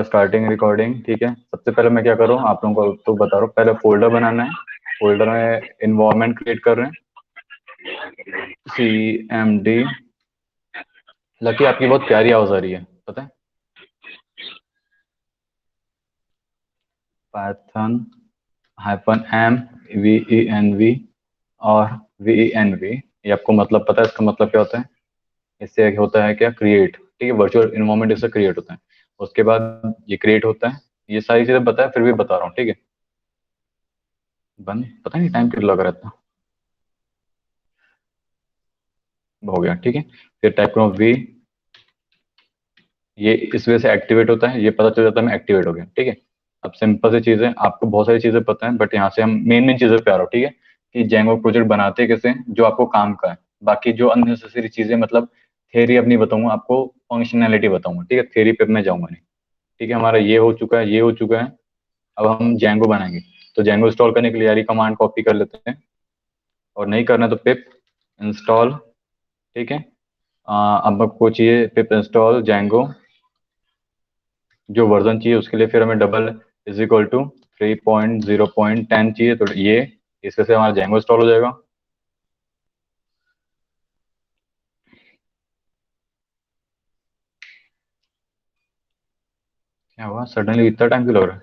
Starting recording. ठीक है, सबसे पहले मैं क्या करूँ आप लोगों को तो बता रहा हूँ। पहले फोल्डर बनाना है, फोल्डर में इन्वायरमेंट क्रिएट कर रहे हैं, CMD। लकी आपकी बहुत प्यारी आवाज आ रही है, पता है। पाइथन -m VENV और VENV, ये आपको मतलब पता है इसका मतलब क्या होता है? इससे होता है क्या, क्रिएट। ठीक है, वर्चुअल इन्वायरमेंट इससे क्रिएट होता है। उसके बाद ये क्रिएट होता है, ये सारी चीजें पता है, फिर भी बता रहा हूँ। ठीक है, बंद, पता नहीं टाइम क्यों लग रहा था। हो गया, ठीक है। फिर टाइप करो वी, ये इस वजह से एक्टिवेट होता है, ये पता चल जाता है मैं एक्टिवेट हो गया। ठीक है, अब सिंपल सी चीजें, आपको बहुत सारी चीजें पता है, बट यहाँ से हम मेन मेन चीजें पे आ रहा हूँ। ठीक है, कि जेंगो प्रोजेक्ट बनाते कैसे हैं, जो आपको काम का है। बाकी जो अननेसेसरी चीजें, मतलब थेरी अपनी बताऊंगा आपको, फंक्शनैलिटी बताऊंगा। ठीक है, थेरी पे मैं जाऊंगा नहीं। ठीक है, हमारा ये हो चुका है, ये हो चुका है। अब हम जेंगो बनाएंगे, तो जेंगो इंस्टॉल करने के लिए यारी कमांड कॉपी कर लेते हैं, और नहीं करना तो पिप इंस्टॉल। ठीक है, अब आपको चाहिए पिप इंस्टॉल जेंगो, जो वर्जन चाहिए उसके लिए फिर हमें डबल इज इक्वल टू 3.0.10 चाहिए, तो ये इससे से हमारा जेंगो इंस्टॉल हो जाएगा। क्या हुआ सडनली, इतना टाइम क्यों लग रहा है?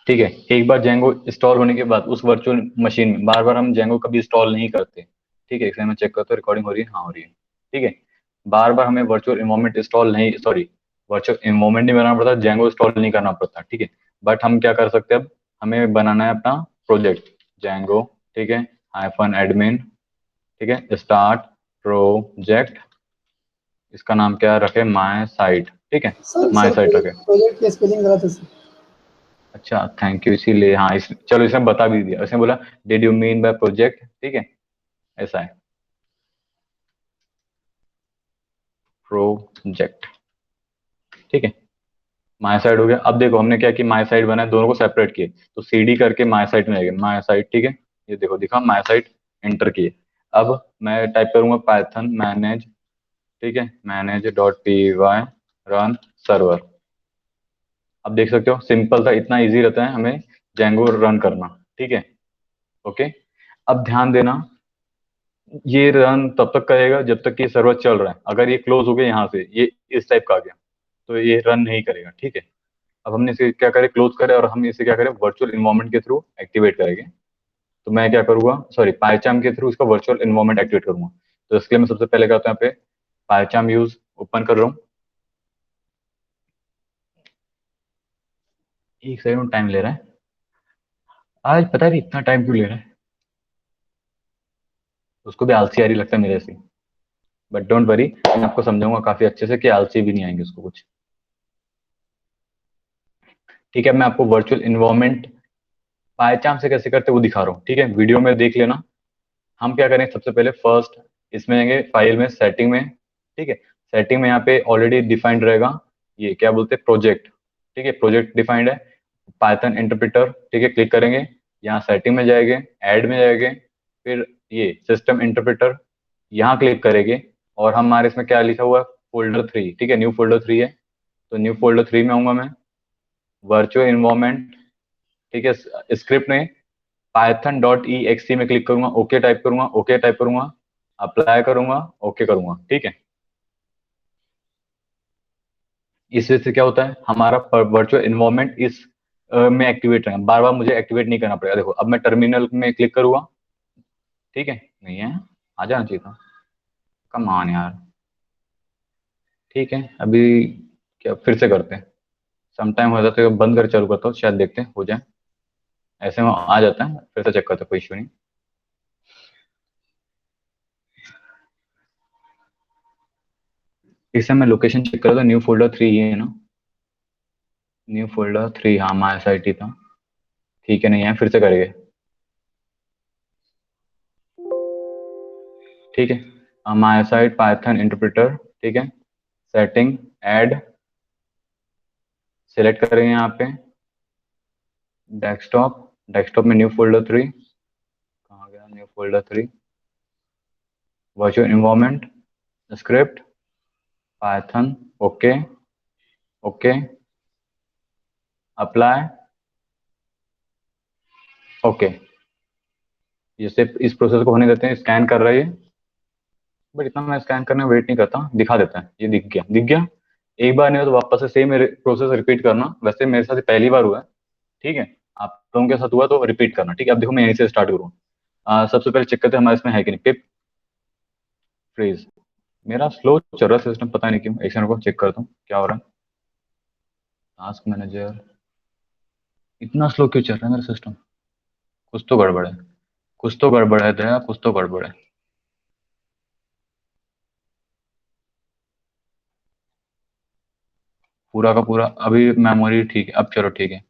ठीक है, एक बार जेंगो इंस्टॉल होने के बाद उस वर्चुअल मशीन में बार बार हम जेंगो कभी इंस्टॉल नहीं करते। ठीक है, इसलिए मैं चेक करता हूँ रिकॉर्डिंग हो रही है, हाँ हो रही है। ठीक है, बार बार हमें वर्चुअल इन्वायरमेंट इंस्टॉल नहीं, सॉरी, वर्चुअल इन्वायरमेंट नहीं बनाना पड़ता, जेंगो इंस्टॉल नहीं करना पड़ता। ठीक है, बट हम क्या कर सकते हैं, अब हमें बनाना है अपना प्रोजेक्ट जेंगो। ठीक है, -admin। ठीक है, स्टार्ट प्रोजेक्ट, इसका नाम क्या रखे, माय साइट। ठीक है, सर माय सर साइट रखे। प्रोजेक्ट की स्पेलिंग गलत है सर। अच्छा, थैंक यू, इसीलिए हाँ चलो इसने बता भी दिया, इसने बोला did you mean by project. ठीक है, ऐसा है प्रोजेक्ट। ठीक है, माय साइट हो गया। अब देखो हमने क्या कि माय साइट बनाया, दोनों को सेपरेट किए, तो CD करके माय साइट में आ गया माय साइट। ठीक है, ये देखो दिखा माय साइट, एंटर किए। अब मैं टाइप करूंगा पाइथन मैनेज। ठीक है, manage.py रन सर्वर। अब देख सकते हो सिंपल था, इतना इजी रहता है हमें जेंगो रन करना। ठीक है, ओके। अब ध्यान देना, ये रन तब तक करेगा जब तक कि सर्वर चल रहा है। अगर ये क्लोज हो गया यहाँ से, ये इस टाइप का आ गया, तो ये रन नहीं करेगा। ठीक है, अब हमने इसे क्या करें, क्लोज करें, और हम इसे क्या करें, वर्चुअल इन्वायरमेंट के थ्रू एक्टिवेट करेंगे। तो मैं क्या करूंगा, सॉरी, पाइचाम के थ्रू इसका वर्चुअल इन्वायरमेंट एक्टिवेट करूंगा। तो इसके लिए मैं सबसे पहले करता हूँ यहाँ पे पाइचाम यूज ओपन कर रहा हूँ। एक सेकंड टाइम ले रहा है, आज पता नहीं इतना टाइम क्यों ले रहा है। उसको भी आलसी यारी लगता है मेरे से, बट डोंट वरी, मैं आपको समझाऊंगा काफी अच्छे से कि आलसी भी नहीं आएंगे उसको कुछ। ठीक है, मैं आपको वर्चुअल इन्वायरमेंट बाय चांस से कैसे करते हैं वो दिखा रहा हूँ। ठीक है, वीडियो में देख लेना। हम क्या करें, सबसे पहले फर्स्ट इसमें जाएंगे फाइल में, सेटिंग में। ठीक है, सेटिंग में यहाँ पे ऑलरेडी डिफाइंड रहेगा, ये क्या बोलते हैं, प्रोजेक्ट। ठीक है, प्रोजेक्ट डिफाइंड है, पाइथन इंटरप्रेटर। ठीक है, क्लिक करेंगे, यहाँ सेटिंग में जाएंगे, ऐड में जाएंगे, फिर ये सिस्टम इंटरप्रेटर, यहाँ क्लिक करेंगे, और हमारे इसमें क्या लिखा हुआ है, फोल्डर 3। ठीक है, न्यू फोल्डर 3 है, तो न्यू फोल्डर 3 में आऊंगा मैं, वर्चुअल इन्वायरमेंट। ठीक है, स्क्रिप्ट में python.exe में क्लिक करूंगा, ओके टाइप करूंगा, ओके टाइप करूंगा, अप्लाई करूंगा, ओके करूंगा। ठीक है, इस वजह से क्या होता है, हमारा वर्चुअल इन्वायरमेंट इस में एक्टिवेट रहेगा, बार बार मुझे एक्टिवेट नहीं करना पड़ेगा। देखो अब मैं टर्मिनल में क्लिक करूंगा। ठीक है, नहीं है, आ जाना चाहिए था, कम ऑन यार। ठीक है, अभी क्या फिर से करते हैं, सम टाइम हो जाता है, बंद कर चालू करता हूँ, शायद देखते हैं हो जाए। ऐसे में आ जाता है, फिर से चेक करते हैं, कोई इशू नहीं। इस समय लोकेशन चेक करो तो न्यू फोल्डर 3 ही है ना, न्यू फोल्डर 3, हाँ माई साइट ही था। ठीक है, नहीं है, फिर से करेंगे। ठीक है, माई साइट पाइथन इंटरप्रेटर। ठीक है, सेटिंग, ऐड, सिलेक्ट करेंगे यहाँ पे डेस्कटॉप, डेस्कटॉप में न्यू फोल्डर 3, कहाँ गया new folder 3, virtual environment, script Python okay okay apply okay. ये सिर्फ इस प्रोसेस को होने देते हैं, स्कैन कर रहा है ये, बट इतना मैं स्कैन करने में वेट नहीं करता, दिखा देता है। ये दिख गया, दिख गया। एक बार नहीं हो तो वापस से सेम प्रोसेस रिपीट करना। वैसे मेरे साथ ये पहली बार हुआ है, ठीक है। आप लोगों के साथ हुआ तो रिपीट करना, ठीक है। अब देखो मैं यहीं से स्टार्ट करूँ। सबसे पहले चेक करते हैं हमारे इसमें है कि नहीं। पिप फ्रीज। मेरा स्लो चल रहा है सिस्टम, पता नहीं क्यों। एक सेकंड को चेक करता हूँ क्या हो रहा है। टास्क मैनेजर इतना स्लो क्यों चल रहा है मेरा सिस्टम? कुछ तो गड़बड़ है, कुछ तो गड़बड़ है दया, कुछ तो गड़बड़ है। पूरा का पूरा अभी मेमोरी ठीक है, अब चलो ठीक है।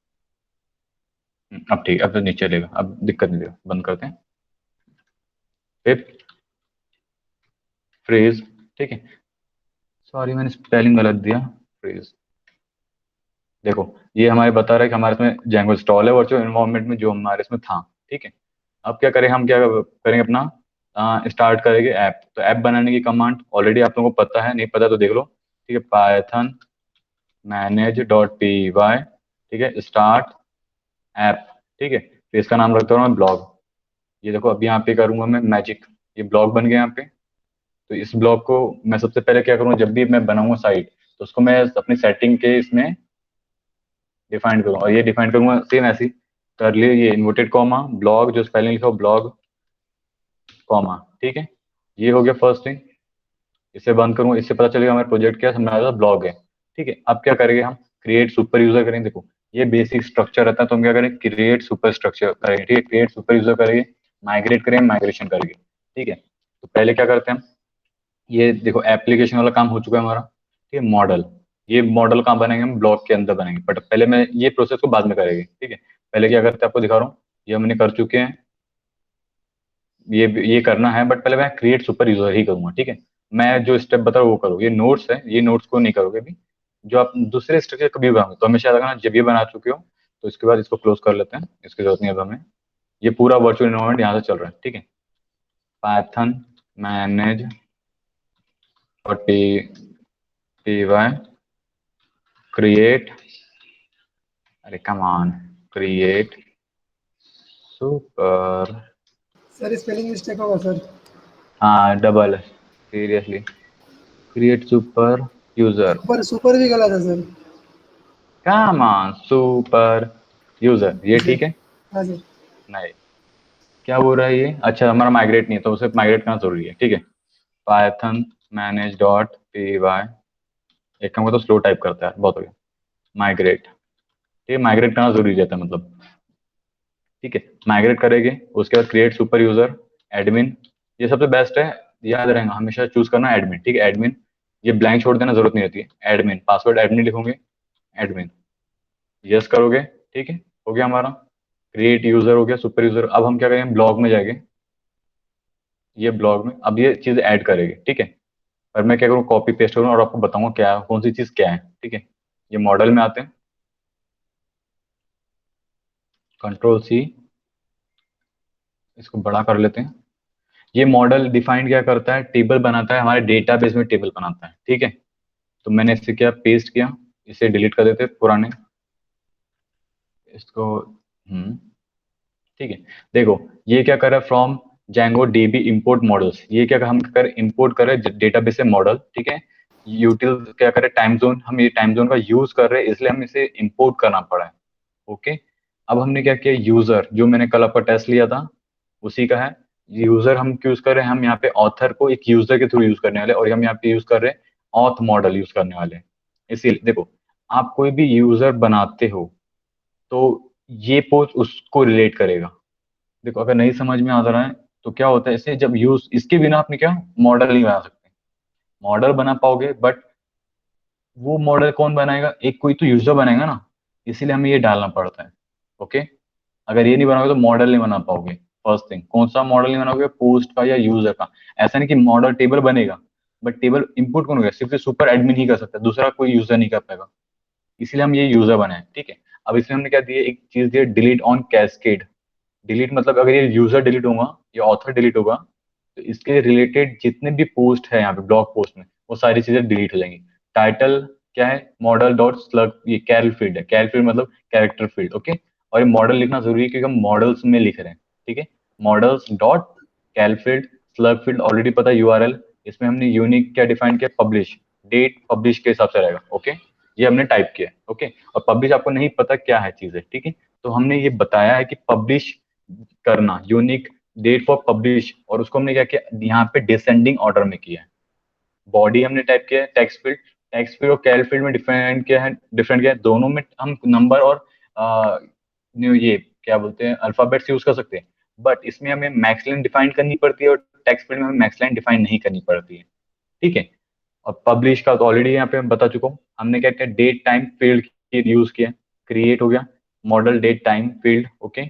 अब ठीक है, अब तो नीचे चलेगा, अब दिक्कत नहीं देगा। बंद करते हैं। पिप फ्रेज, ठीक है। सॉरी मैंने स्पेलिंग गलत दिया। फ्रेज। देखो ये हमारे बता रहा है कि हमारे इसमें जेंगो इंस्टॉल है वर्चुअल एनवायरनमेंट में, जो हमारे इसमें था, ठीक है। अब क्या करें, हम क्या करेंगे अपना, स्टार्ट करेंगे ऐप। तो ऐप बनाने की कमांड ऑलरेडी आप लोगों को पता है, नहीं पता तो देख लो, ठीक है। Python manage dot P Y, ठीक है, स्टार्ट ऐप, ठीक है। तो इसका नाम रखता हूँ मैं ब्लॉग। ये देखो अभी यहाँ पे करूंगा मैं मैजिक, ये ब्लॉग बन गया यहाँ पे। तो इस ब्लॉग को मैं सबसे पहले क्या करूँगा, जब भी मैं बनाऊंगा साइट, तो उसको मैं अपनी सेटिंग के इसमें डिफाइन करूंगा। और ये डिफाइन करूंगा सेम ऐसी कर लिए, ये इन्वर्टेड कॉमा ब्लॉग, जो स्पेलिंग लिखा हो ब्लॉग कॉमा, ठीक है। ये हो गया फर्स्ट थिंग। इसे बंद करूंगा, इससे पता चलेगा हमारा प्रोजेक्ट क्या है, हमारा ब्लॉग है, ठीक है। अब क्या करेंगे हम, क्रिएट सुपर यूजर करेंगे। देखो ये बेसिक स्ट्रक्चर रहता है, तो हम क्या करें, क्रिएट सुपर स्ट्रक्चर करेंगे, ठीक है। क्रिएट सुपर यूजर करेंगे, माइग्रेट करेंगे, माइग्रेशन करेंगे, ठीक है। तो पहले क्या करते हैं हम, ये देखो एप्लीकेशन वाला काम हो चुका है हमारा, ठीक है। मॉडल, ये मॉडल कहाँ बनेंगे, हम ब्लॉक के अंदर बनेंगे, बट पहले मैं ये प्रोसेस को बाद में करेंगे, ठीक है। पहले क्या करते हैं आपको दिखा रहा हूँ, ये हमने कर चुके हैं। ये करना है, बट पहले मैं क्रिएट सुपर यूजर ही करूंगा, ठीक है। मैं जो स्टेप बता रहा हूँ वो करो, ये नोट्स है, ये नोट्स को नहीं करोगे अभी। जो आप दूसरे स्ट्रक्चर कभी भी बनाओगे तो हमेशा याद रखना, जब ये बना चुके हो तो इसके बाद इसको क्लोज कर लेते हैं, इसकी जरूरत नहीं है अब हमें। ये पूरा वर्चुअल इन्वायरमेंट यहाँ से चल रहा है, ठीक है। पाइथन मैनेज और पी पी वाई क्रिएट, अरे come on, create super, sir spelling mistake होगा सर। हाँ double, seriously, create super user, super super भी गलत है sir. Come on super user, ये जी। ठीक है। हाँ जी। नहीं, क्या बोल रहा है ये, अच्छा हमारा माइग्रेट नहीं है, तो उसे माइग्रेट करना जरूरी है, ठीक है। Python manage dot P Y, एक काम को तो स्लो टाइप करता है, बहुत हो गया। माइग्रेट, ठीक है, माइग्रेट करना जरूरी रहता है मतलब, ठीक है। माइग्रेट करेंगे, उसके बाद क्रिएट सुपर यूजर, एडमिन, ये सबसे बेस्ट है। याद रहेगा हमेशा चूज करना एडमिन, ठीक है। एडमिन, ये ब्लैंक छोड़ देना, जरूरत नहीं रहती है। एडमिन पासवर्ड एडमिन लिखोगे, एडमिन, यस करोगे, ठीक है। हो गया हमारा क्रिएट यूजर, हो गया सुपर यूजर। अब हम क्या करेंगे, ब्लॉग में जाएंगे, ये ब्लॉग में अब ये चीज ऐड करेंगे, ठीक है। और मैं क्या करूँ, कॉपी पेस्ट करूँ और आपको बताऊंगा क्या कौन सी चीज क्या है, ठीक है। ये मॉडल में आते हैं, कंट्रोल सी, इसको बड़ा कर लेते हैं। ये मॉडल डिफाइन क्या करता है, टेबल बनाता है, हमारे डेटाबेस में टेबल बनाता है, ठीक है। तो मैंने इसे क्या पेस्ट किया, इसे डिलीट कर देते पुराने, इसको, ठीक है। देखो ये क्या कर रहा है, from Django dB import models, ये क्या हम कर इंपोर्ट कर रहे हैं डेटाबेस से मॉडल, ठीक है। यूटिल क्या करे, टाइम जोन, हम ये टाइम जोन का यूज कर रहे हैं, इसलिए हम इसे इंपोर्ट करना पड़ा है, ओके। अब हमने क्या किया, यूजर जो मैंने कल आपका टेस्ट लिया था उसी का है। यूजर हम यूज कर रहे हैं, हम यहाँ पे ऑथर को एक यूजर के थ्रू यूज करने वाले, और हम यहाँ पे यूज कर रहे हैं ऑथ मॉडल यूज करने वाले। इसीलिए देखो, आप कोई भी यूजर बनाते हो तो ये पोस्ट उसको रिलेट करेगा। देखो अगर नहीं समझ में आ रहा है तो क्या होता है, इसे जब यूज, इसके बिना आपने क्या मॉडल नहीं बना सकते। मॉडल बना पाओगे बट वो मॉडल कौन बनाएगा, एक कोई तो यूजर बनाएगा ना, इसीलिए हमें ये डालना पड़ता है, ओके। अगर ये नहीं बनाओगे तो मॉडल नहीं बना पाओगे। फर्स्ट थिंग, कौन सा मॉडल नहीं बनाओगे, पोस्ट का या यूजर का। ऐसा नहीं कि मॉडल टेबल बनेगा बट टेबल इंपुट कौन होगा, सिर्फ सुपर एडमिन ही कर सकता है, दूसरा कोई यूजर नहीं कर पाएगा। इसलिए हम ये यूजर बनाए, ठीक है। अब इसमें हमने क्या दिया, एक चीज दिया डिलीट ऑन कैस्केड। डिलीट मतलब अगर ये यूजर डिलीट होगा या ऑथर डिलीट होगा तो इसके रिलेटेड जितने भी पोस्ट है यहाँ पे ब्लॉग पोस्ट में, वो सारी चीजें डिलीट हो जाएंगी। टाइटल क्या है, मॉडल डॉट स्लग, ये कैरल फील्ड है, कैरल फील्ड मतलब कैरेक्टर फील्ड, ओके। और ये मॉडल लिखना जरूरी है क्योंकि हम मॉडल्स में लिख रहे हैं, ठीक है। Models dot char field, slug field already पता है, यूआरएल। इसमें हमने यूनिक क्या डिफाइन किया, पब्लिश, डेट पब्लिश के हिसाब से रहेगा, ओके। ये हमने टाइप किया है, ओके। और पब्लिश आपको नहीं पता क्या है चीज है, ठीक है। तो हमने ये बताया है कि पब्लिश करना, यूनिक डेट फॉर पब्लिश, और उसको हमने क्या किया यहाँ पे डिसेंडिंग ऑर्डर में किया है। बॉडी हमने टाइप किया है टेक्स्ट फील्ड, टेक्स्ट फील्ड और कैल फील्ड में डिफरेंट क्या है, डिफरेंट क्या है, दोनों में हम नंबर और ये क्या बोलते हैं अल्फाबेट्स यूज कर सकते हैं। बट इसमें हमें मैक्स लाइन डिफाइन करनी पड़ती है और टेक्स्ट फील्ड में हमें मैक्स लाइन डिफाइन नहीं करनी पड़ती है, ठीक है। और पब्लिश का तो ऑलरेडी यहाँ पे मैं बता चुका हूँ। हमने क्या किया, डेट टाइम फील्ड यूज किया, क्रिएट हो गया model date time field, okay.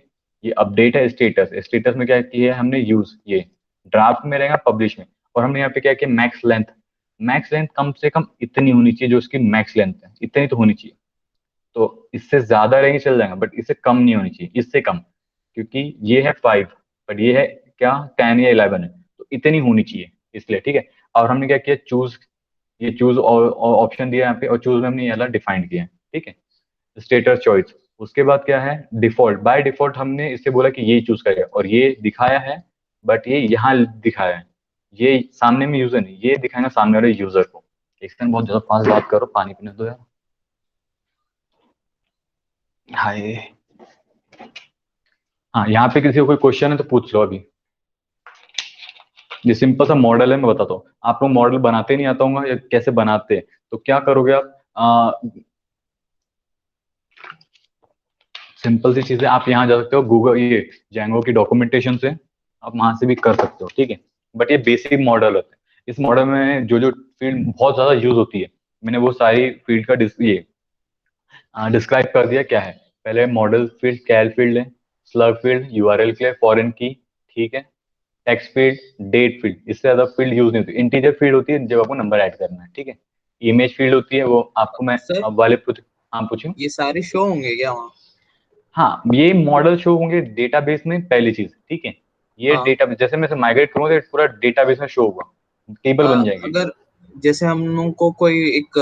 ये अपडेट है स्टेटस, स्टेटस में क्या किया है हमने यूज, ये ड्राफ्ट में रहेगा पब्लिश में। और हमने यहाँ पे क्या किया, मैक्स लेंथ, मैक्स लेंथ कम से कम इतनी होनी चाहिए, जो उसकी मैक्स लेंथ है इतनी तो होनी चाहिए। तो इससे ज्यादा रहेंगे चल जाएगा, बट इससे कम नहीं होनी चाहिए, इससे कम। क्योंकि ये है 5, बट ये है क्या 10 या 11 है, तो इतनी होनी चाहिए इसलिए, ठीक है। और हमने क्या किया, चूज, ये चूज ऑप्शन दिया यहाँ पे, और चूज में हमने ये वाला डिफाइंड किया है, ठीक है। स्टेटस चॉइस, उसके बाद क्या है डिफॉल्ट, बाय डिफॉल्ट हमने इससे बोला कि ये चूज करेगा, और ये दिखाया है, बट ये यहाँ दिखाया है, ये सामने में यूजर नहीं, ये दिखाएगा सामने वाले यूजर को। एक सेकंड, बहुत ज्यादा फास्ट बात करो, पानी पीने दो यार। हाय। हाँ, यहाँ पे किसी को कोई क्वेश्चन है तो पूछ लो अभी। ये सिंपल सा मॉडल है, मैं बताता हूँ। आप लोग मॉडल बनाते नहीं आता होगा या कैसे बनाते हैं, तो क्या करोगे आप, सिंपल सी चीजें, आप यहाँ जा सकते हो गूगल, ये जैंगो की डॉक्यूमेंटेशन से आप वहां से भी कर सकते हो, ठीक है। बट ये बेसिक मॉडल होता है। इस मॉडल में जो जो फील्ड बहुत ज्यादा यूज होती है, मैंने वो सारी फील्ड का ये डिस्क्राइब कर दिया क्या है। पहले मॉडल फील्ड कैल फील्ड है, स्लग फील्ड यूआरएल के लिए फॉरेन की, ठीक है। टेक्स्ट फील्ड, डेट फील्ड, इससे ज्यादा फील्ड यूज नहीं होती। इंटीजर फील्ड होती है जब आपको नंबर ऐड करना है, ठीक है। इमेज फील्ड होती है, वो आपको मैं सर अब वाले पूछ, हाँ पूछूं। ये सारे शो होंगे क्या वहाँ? हाँ, ये मॉडल शो होंगे डेटाबेस में, पहली चीज, ठीक है। ये हाँ। डेटाबेस जैसे मैं माइग्रेट करूंगा तो पूरा डेटाबेस में शो होगा, टेबल बन जाएंगे। अगर जैसे हम लोग को कोई एक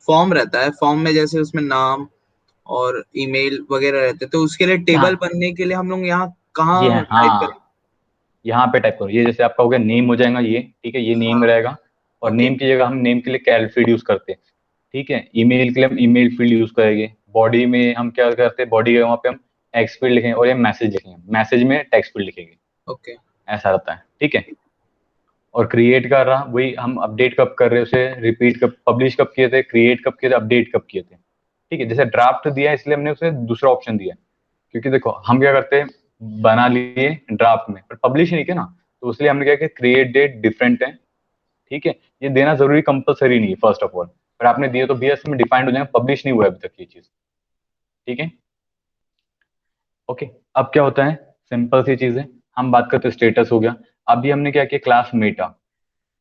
फॉर्म रहता है, फॉर्म में जैसे उसमें नाम और ईमेल वगैरह रहते हैं, तो उसके लिए टेबल हाँ, बनने के लिए हम लोग यहाँ ये है, कहाँ टाइप करें? हाँ, यहाँ पे टाइप करो, ये जैसे आपका हो गया नेम हो जाएगा ये, ठीक है, ये नेम हाँ। रहेगा। और ओके। नेम की जगह हम नेम के लिए कैल फील्ड यूज करते हैं, ठीक है। ईमेल के लिए हम ईमेल फील्ड यूज करेंगे। बॉडी में हम क्या करते हैं, बॉडी है वहाँ पे हम एक्स फील्ड लिखेंगे, और ये मैसेज लिखेंगे, मैसेज में टेक्स्ट फील्ड लिखेंगे, ओके। ऐसा रहता है, ठीक है। और क्रिएट कर रहा वही, हम अपडेट कब कर रहे हैं उसे, रिपीट कब, पब्लिश कब किए थे, क्रिएट कब किए थे, अपडेट कब किए थे, ठीक है। जैसे ड्राफ्ट दिया है इसलिए हमने उसे दूसरा ऑप्शन दिया है, क्योंकि देखो हम क्या करते हैं, बना लिए ड्राफ्ट में पर पब्लिश नहीं किया ना, तो इसलिए हमने क्या किया, क्रिएट डेट डिफरेंट है, ठीक है। ये देना जरूरी कंपलसरी नहीं है फर्स्ट ऑफ ऑल, पर आपने दिए तो बी एस में डिफाइंड हो जाएगा, पब्लिश नहीं हुआ है अभी तक ये चीज, ठीक है। ओके, अब क्या होता है, सिंपल सी चीज है। हम बात करते हैं स्टेटस हो गया। अभी हमने क्या किया, क्लास मेटा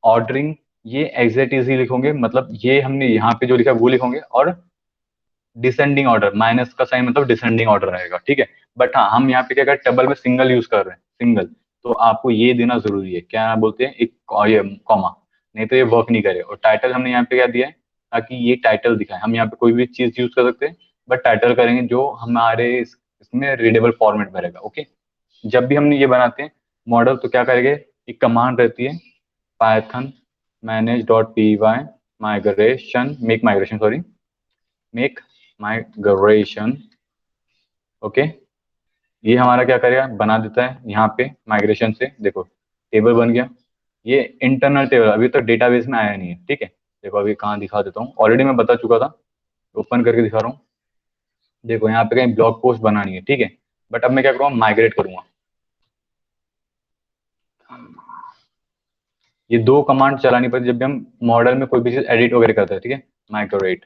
ऑर्डरिंग, ये एग्जैक्ट इजी लिखोगे, मतलब ये हमने यहाँ पे जो लिखा है वो लिखोगे, और डिसेंडिंग ऑर्डर, माइनस का साइन मतलब डिसेंडिंग ऑर्डर रहेगा, ठीक है। बट हाँ, हम यहाँ पे क्या कर टेबल में सिंगल यूज कर रहे हैं, सिंगल, तो आपको ये देना जरूरी है, क्या बोलते हैं, एक ये कॉमा, नहीं तो ये वर्क नहीं करे। और टाइटल हमने यहाँ पे क्या दिया है, ताकि ये टाइटल दिखाए, हम यहाँ पे कोई भी चीज यूज कर सकते हैं, बट टाइटल करेंगे जो हमारे इसमें रीडेबल फॉर्मेट में रहेगा, ओके। जब भी हमने ये बनाते हैं मॉडल, तो क्या करेंगे, एक कमांड रहती है, Python manage dot P Y migration, make migration, sorry, make migration, okay. ये हमारा क्या करेगा, बना देता है यहाँ पे माइग्रेशन से, देखो टेबल बन गया। ये इंटरनल टेबल अभी तो डेटाबेस में आया नहीं है, ठीक है। देखो अभी कहाँ दिखा देता हूँ, ऑलरेडी मैं बता चुका था, ओपन करके दिखा रहा हूँ। देखो यहाँ पे कहीं ब्लॉग पोस्ट बनानी है, ठीक है। बट अब मैं क्या करूँगा, माइग्रेट करूंगा। ये दो कमांड चलानी पड़ती है जब भी हम मॉडल में कोई भी चीज एडिट वगैरह करते हैं, ठीक है। माइग्रेट,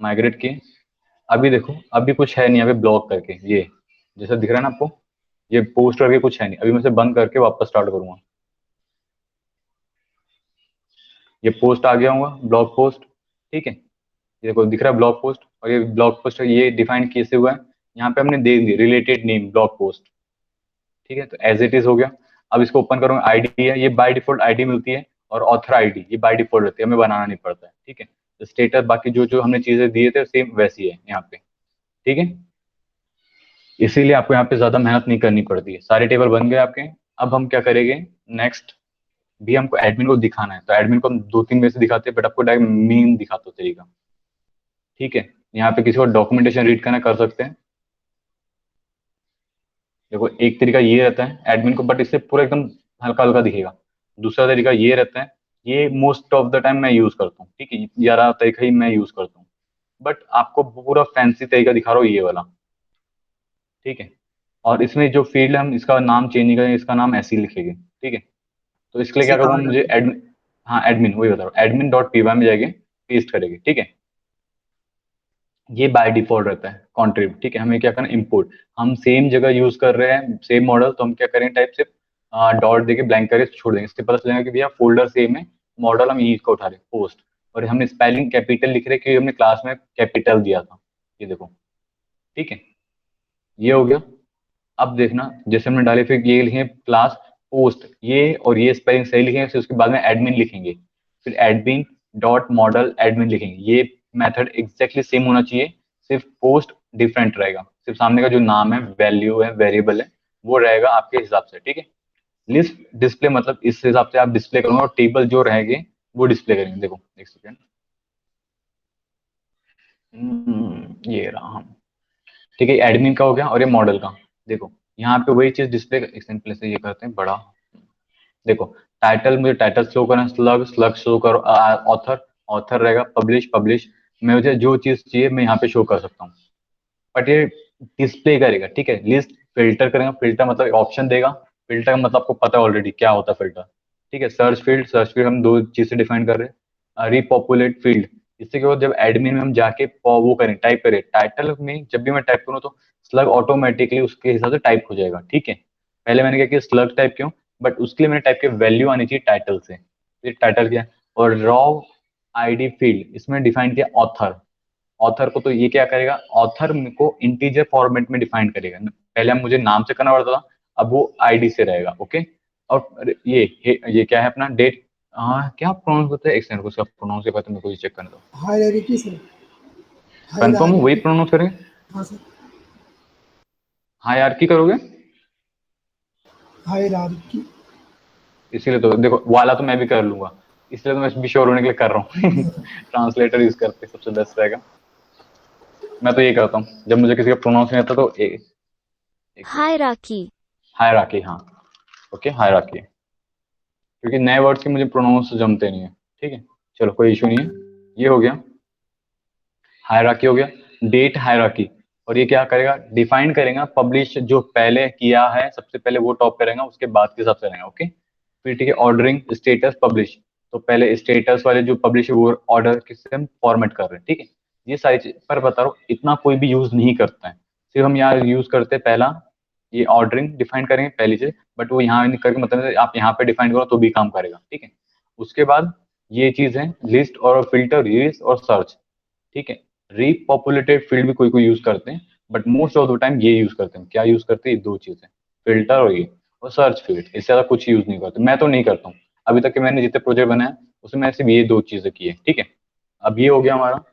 माइग्रेट किए। अभी देखो अभी कुछ है नहीं यहाँ पे, ब्लॉक करके ये जैसा दिख रहा है ना आपको, ये पोस्ट करके कुछ है नहीं। अभी मैं इसे बंद करके वापस स्टार्ट करूंगा, ये पोस्ट आ गया होगा, ब्लॉग पोस्ट, ठीक है। ये देखो दिख रहा है ब्लॉग पोस्ट, और ये ब्लॉग पोस्ट ये डिफाइन कैसे हुआ है, यहाँ पे हमने दे दी रिलेटेड नेम ब्लॉग पोस्ट, ठीक है। तो एज इट इज हो गया। अब इसको ओपन करूंगा, आईडी है, ये बाय डिफॉल्ट आईडी मिलती है, और ऑथर आईडी ये बाय डिफॉल्ट रहती है, हमें बनाना नहीं पड़ता है, ठीक है। तो स्टेटस बाकी जो जो हमने चीजें दिए थे सेम वैसी है यहाँ पे, ठीक है। इसीलिए आपको यहाँ पे ज्यादा मेहनत नहीं करनी पड़ती है, सारे टेबल बन गए आपके। अब हम क्या करेंगे, नेक्स्ट भी हमको एडमिन को दिखाना है, तो एडमिन को हम दो तीन में से दिखाते हैं, बट आपको डायरेक्ट मेन दिखाता हूँ तरीका, ठीक है। यहाँ पे किसी को डॉक्यूमेंटेशन रीड करना कर सकते हैं। देखो एक तरीका ये रहता है एडमिन को, बट इससे पूरा एकदम हल्का हल्का दिखेगा। दूसरा तरीका ये रहता है, ये मोस्ट ऑफ द टाइम मैं यूज करता हूँ, ठीक है, यारा तरीका ही मैं यूज करता हूँ, बट आपको पूरा फैंसी तरीका दिखा रहा हूँ ये वाला, ठीक है। और इसमें जो फील्ड है हम इसका नाम चेंज नहीं करेंगे, इसका नाम ऐसे ही लिखेंगे, ठीक है। तो इसके लिए इसे क्या करूंगा, कहाँ मुझे रखें? एडमिन, हाँ एडमिन वही बता रहा हूँ, एडमिन डॉट पी वाई में जाएंगे, पेस्ट करेंगे, ठीक है। ये बाय डिफॉल्ट रहता है कॉन्ट्रीब्यूट, ठीक है। हमें क्या करना है, इम्पोर्ट, हम सेम जगह यूज कर रहे हैं सेम मॉडल, तो हम क्या करें, टाइप से डॉट देके ब्लैंक करके छोड़ देंगे, इससे पता चलेगा कि भैया फोल्डर सेम है, मॉडल हम यही का उठा रहे पोस्ट। और हमने स्पेलिंग कैपिटल लिख रहे क्योंकि हमने क्लास में कैपिटल दिया था, ये देखो, ठीक है। ये हो गया। अब देखना जैसे हमने डाले फिर ये लिखे क्लास पोस्ट, ये और ये स्पेलिंग सही लिखेंगे, फिर उसके बाद में एडमिन लिखेंगे, फिर एडमिन डॉट मॉडल एडमिन लिखेंगे, ये मेथड एग्जैक्टली सेम होना चाहिए, सिर्फ पोस्ट डिफरेंट रहेगा, सिर्फ सामने का जो नाम है, वैल्यू है, वेरिएबल है, वो रहेगा आपके हिसाब से, ठीक है। लिस्ट डिस्प्ले मतलब इस हिसाब से आप डिस्प्ले करोगे, और टेबल जो रहेंगे वो डिस्प्ले करेंगे। देखो एक सेकेंड, ये रहा हम, ठीक है, एडमिन का हो गया और ये मॉडल का। देखो यहाँ पे वही चीज डिस्प्ले, एक सेकंड पहले से ये करते हैं बड़ा। देखो टाइटल, मुझे टाइटल शो करना है, स्लग स्लग शो करो, ऑथर ऑथर रहेगा, पब्लिश पब्लिश, मुझे जो चीज चाहिए मैं यहाँ पे शो कर सकता हूँ, बट ये डिस्प्ले करेगा, ठीक है। लिस्ट फिल्टर करेगा, फिल्टर मतलब ऑप्शन देगा, फिल्टर का मतलब आपको पता है ऑलरेडी क्या होता है फिल्टर, ठीक है। सर्च फील्ड हम दो चीजें डिफाइन कर रहे हैं, रिपॉपुलेट फील्ड, इससे क्या होगा, जब एडमिन में हम जाके वो करें, टाइप करें, टाइटल में जब भी मैं टाइप करूँ तो स्लग ऑटोमेटिकली उसके हिसाब से टाइप हो जाएगा, ठीक है। पहले मैंने क्या किया, स्लग टाइप क्यों, बट उसके लिए मैंने टाइप किया वैल्यू आनी चाहिए टाइटल से, फिर टाइटल क्या है, और रॉ आईडी फील्ड इसमें डिफाइन किया ऑथर, ऑथर को, तो ये क्या करेगा, ऑथर को इंटीजर फॉर्मेट में डिफाइन करेगा, पहले हम मुझे नाम से करना पड़ता था, अब वो आईडी से रहेगा, ओके। और ये क्या है अपना डेट, क्या प्रोनाउंस होता है, एक सेकंड, उसका प्रोनाउंस पता मेरे को ये चेक करने दो, हायरार्की सर, कंफर्म वही हायरार्की। प्रोनाउंस करें, हाँ सर, हायरार्की करोगे, हायरार्की। इसीलिए तो देखो वाला तो मैं भी कर लूंगा, इसलिए तो मैं भी श्योर होने के लिए कर रहा हूँ ट्रांसलेटर यूज करते सबसे बेस्ट रहेगा। मैं तो ये करता हूँ जब मुझे किसी का प्रोनाउंस नहीं आता, तो एक हायरार्की। हायरार्की, हाँ, ओके हायरार्की, क्योंकि नए वर्ड्स के मुझे प्रोनाउंस जमते नहीं है, ठीक है। चलो कोई इशू नहीं है, ये हो गया, हायरार्की हो गया, डेट हायरार्की, और ये क्या करेगा, डिफाइन करेगा पब्लिश, जो पहले किया है सबसे पहले वो टॉप करेगा, उसके बाद के हिसाब से रहेगा, ओके। फिर ठीक है, ऑर्डरिंग स्टेटस पब्लिश, तो पहले स्टेटस वाले जो पब्लिश है वो ऑर्डर किससे हम फॉर्मेट कर रहे हैं, ठीक है। ये सारी चीज पर बता रहा हूँ, इतना कोई भी यूज नहीं करता है, सिर्फ हम यहाँ यूज करते हैं पहला, ये ऑर्डरिंग डिफाइन करेंगे पहली चीज, बट वो यहाँ नहीं करके, मतलब आप यहाँ पे डिफाइन करो तो भी काम करेगा, ठीक है। उसके बाद ये चीज है लिस्ट और फिल्टर, लिस्ट और सर्च, ठीक है। रीपॉपुलेटेड फील्ड भी कोई कोई यूज करते हैं, but most of the time ये यूज करते हैं, क्या यूज करते हैं, ये दो चीजें, फिल्टर और ये, और सर्च फील्ड, इससे ज्यादा कुछ यूज नहीं करते, मैं तो नहीं करता हूँ, अभी तक के मैंने जितने प्रोजेक्ट बनाए उसमें मैंने सिर्फ ये दो चीजें की है, ठीक है। अब ये हो गया हमारा,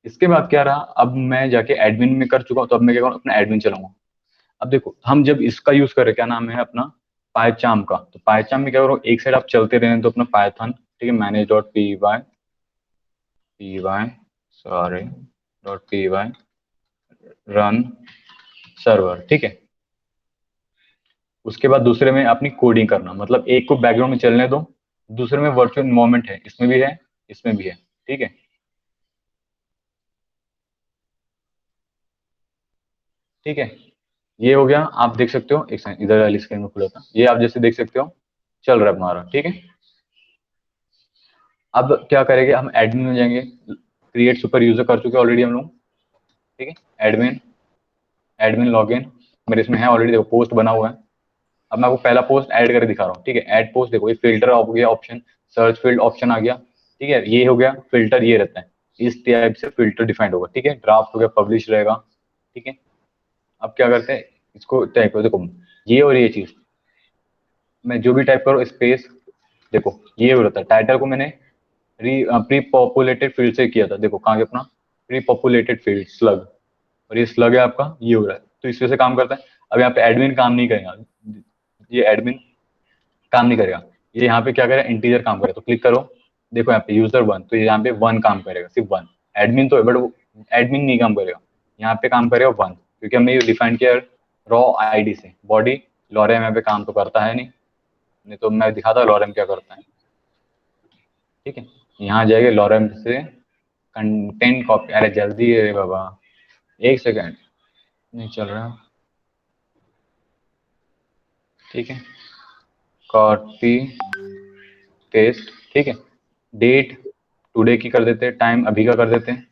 इसके बाद क्या रहा, अब मैं जाके एडमिन में कर चुका हूँ, तो अब मैं क्या करूँ, अपना एडमिन चलाऊंगा। अब देखो हम जब इसका यूज कर रहे हैं, क्या नाम है अपना, पायचाम का, तो पायचाम में क्या करो, एक साइड आप चलते रहने तो अपना पाइथन, ठीक है, manage dot P Y sorry dot P Y run server, ठीक है। उसके बाद दूसरे में अपनी कोडिंग करना, मतलब एक को बैकग्राउंड में चलने दो, दूसरे में वर्चुअल इन्वायरमेंट है, इसमें भी है, इसमें भी है, ठीक है। ठीक है, ये हो गया, आप देख सकते हो, एक सेकंड इधर वाली स्क्रीन में खुला था, ये आप जैसे देख सकते हो चल रहा है हमारा, ठीक है। अब क्या करेंगे, हम एडमिन में जाएंगे, क्रिएट सुपर यूजर कर चुके ऑलरेडी हम लोग, ठीक है। एडमिन, एडमिन लॉगिन मेरे इसमें है ऑलरेडी, देखो पोस्ट बना हुआ है। अब मैं आपको पहला पोस्ट ऐड करके दिखा रहा हूँ, ठीक है। ऐड पोस्ट, देखो ये फिल्टर हो गया ऑप्शन, सर्च फील्ड ऑप्शन आ गया, ठीक है। ये हो गया फिल्टर, ये रहता है, इस टाइप से फिल्टर डिफाइंड होगा, ठीक है। ड्राफ्ट हो गया, पब्लिश रहेगा, ठीक है। अब क्या करते हैं, इसको टाइप करो, देखो ये और ये चीज, मैं जो भी टाइप करूँ स्पेस, देखो ये हो रहा था। टाइटल को मैंने प्री पॉपुलेटेड फील्ड से किया था, देखो कहाँ गया अपना प्री पॉपुलेटेड फील्ड स्लग, और ये स्लग है आपका, ये हो रहा है, तो इस वजह से काम करता है। अब यहाँ पे एडमिन काम नहीं करेगा, ये एडमिन काम नहीं करेगा, ये यहाँ पे क्या करेगा, इंटीजर काम करेगा। तो क्लिक करो, देखो यहाँ पे यूजर वन, तो ये यहाँ पे वन काम करेगा, सिर्फ वन। एडमिन तो है बट वो एडमिन नहीं काम करेगा, यहाँ पे काम करेगा वन, क्योंकि हमने ये डिफाइन किया रॉ आईडी से। बॉडी लॉरेम यहाँ पे काम तो करता है नहीं, नहीं तो मैं दिखाता लॉरेम क्या करता है। ठीक है, यहाँ जाएगा लॉरेम से कंटेंट कॉपी, अरे जल्दी है बाबा, एक सेकेंड नहीं चल रहा। ठीक है, कॉपी पेस्ट, ठीक है, डेट टुडे की कर देते हैं, टाइम अभी का कर देते हैं,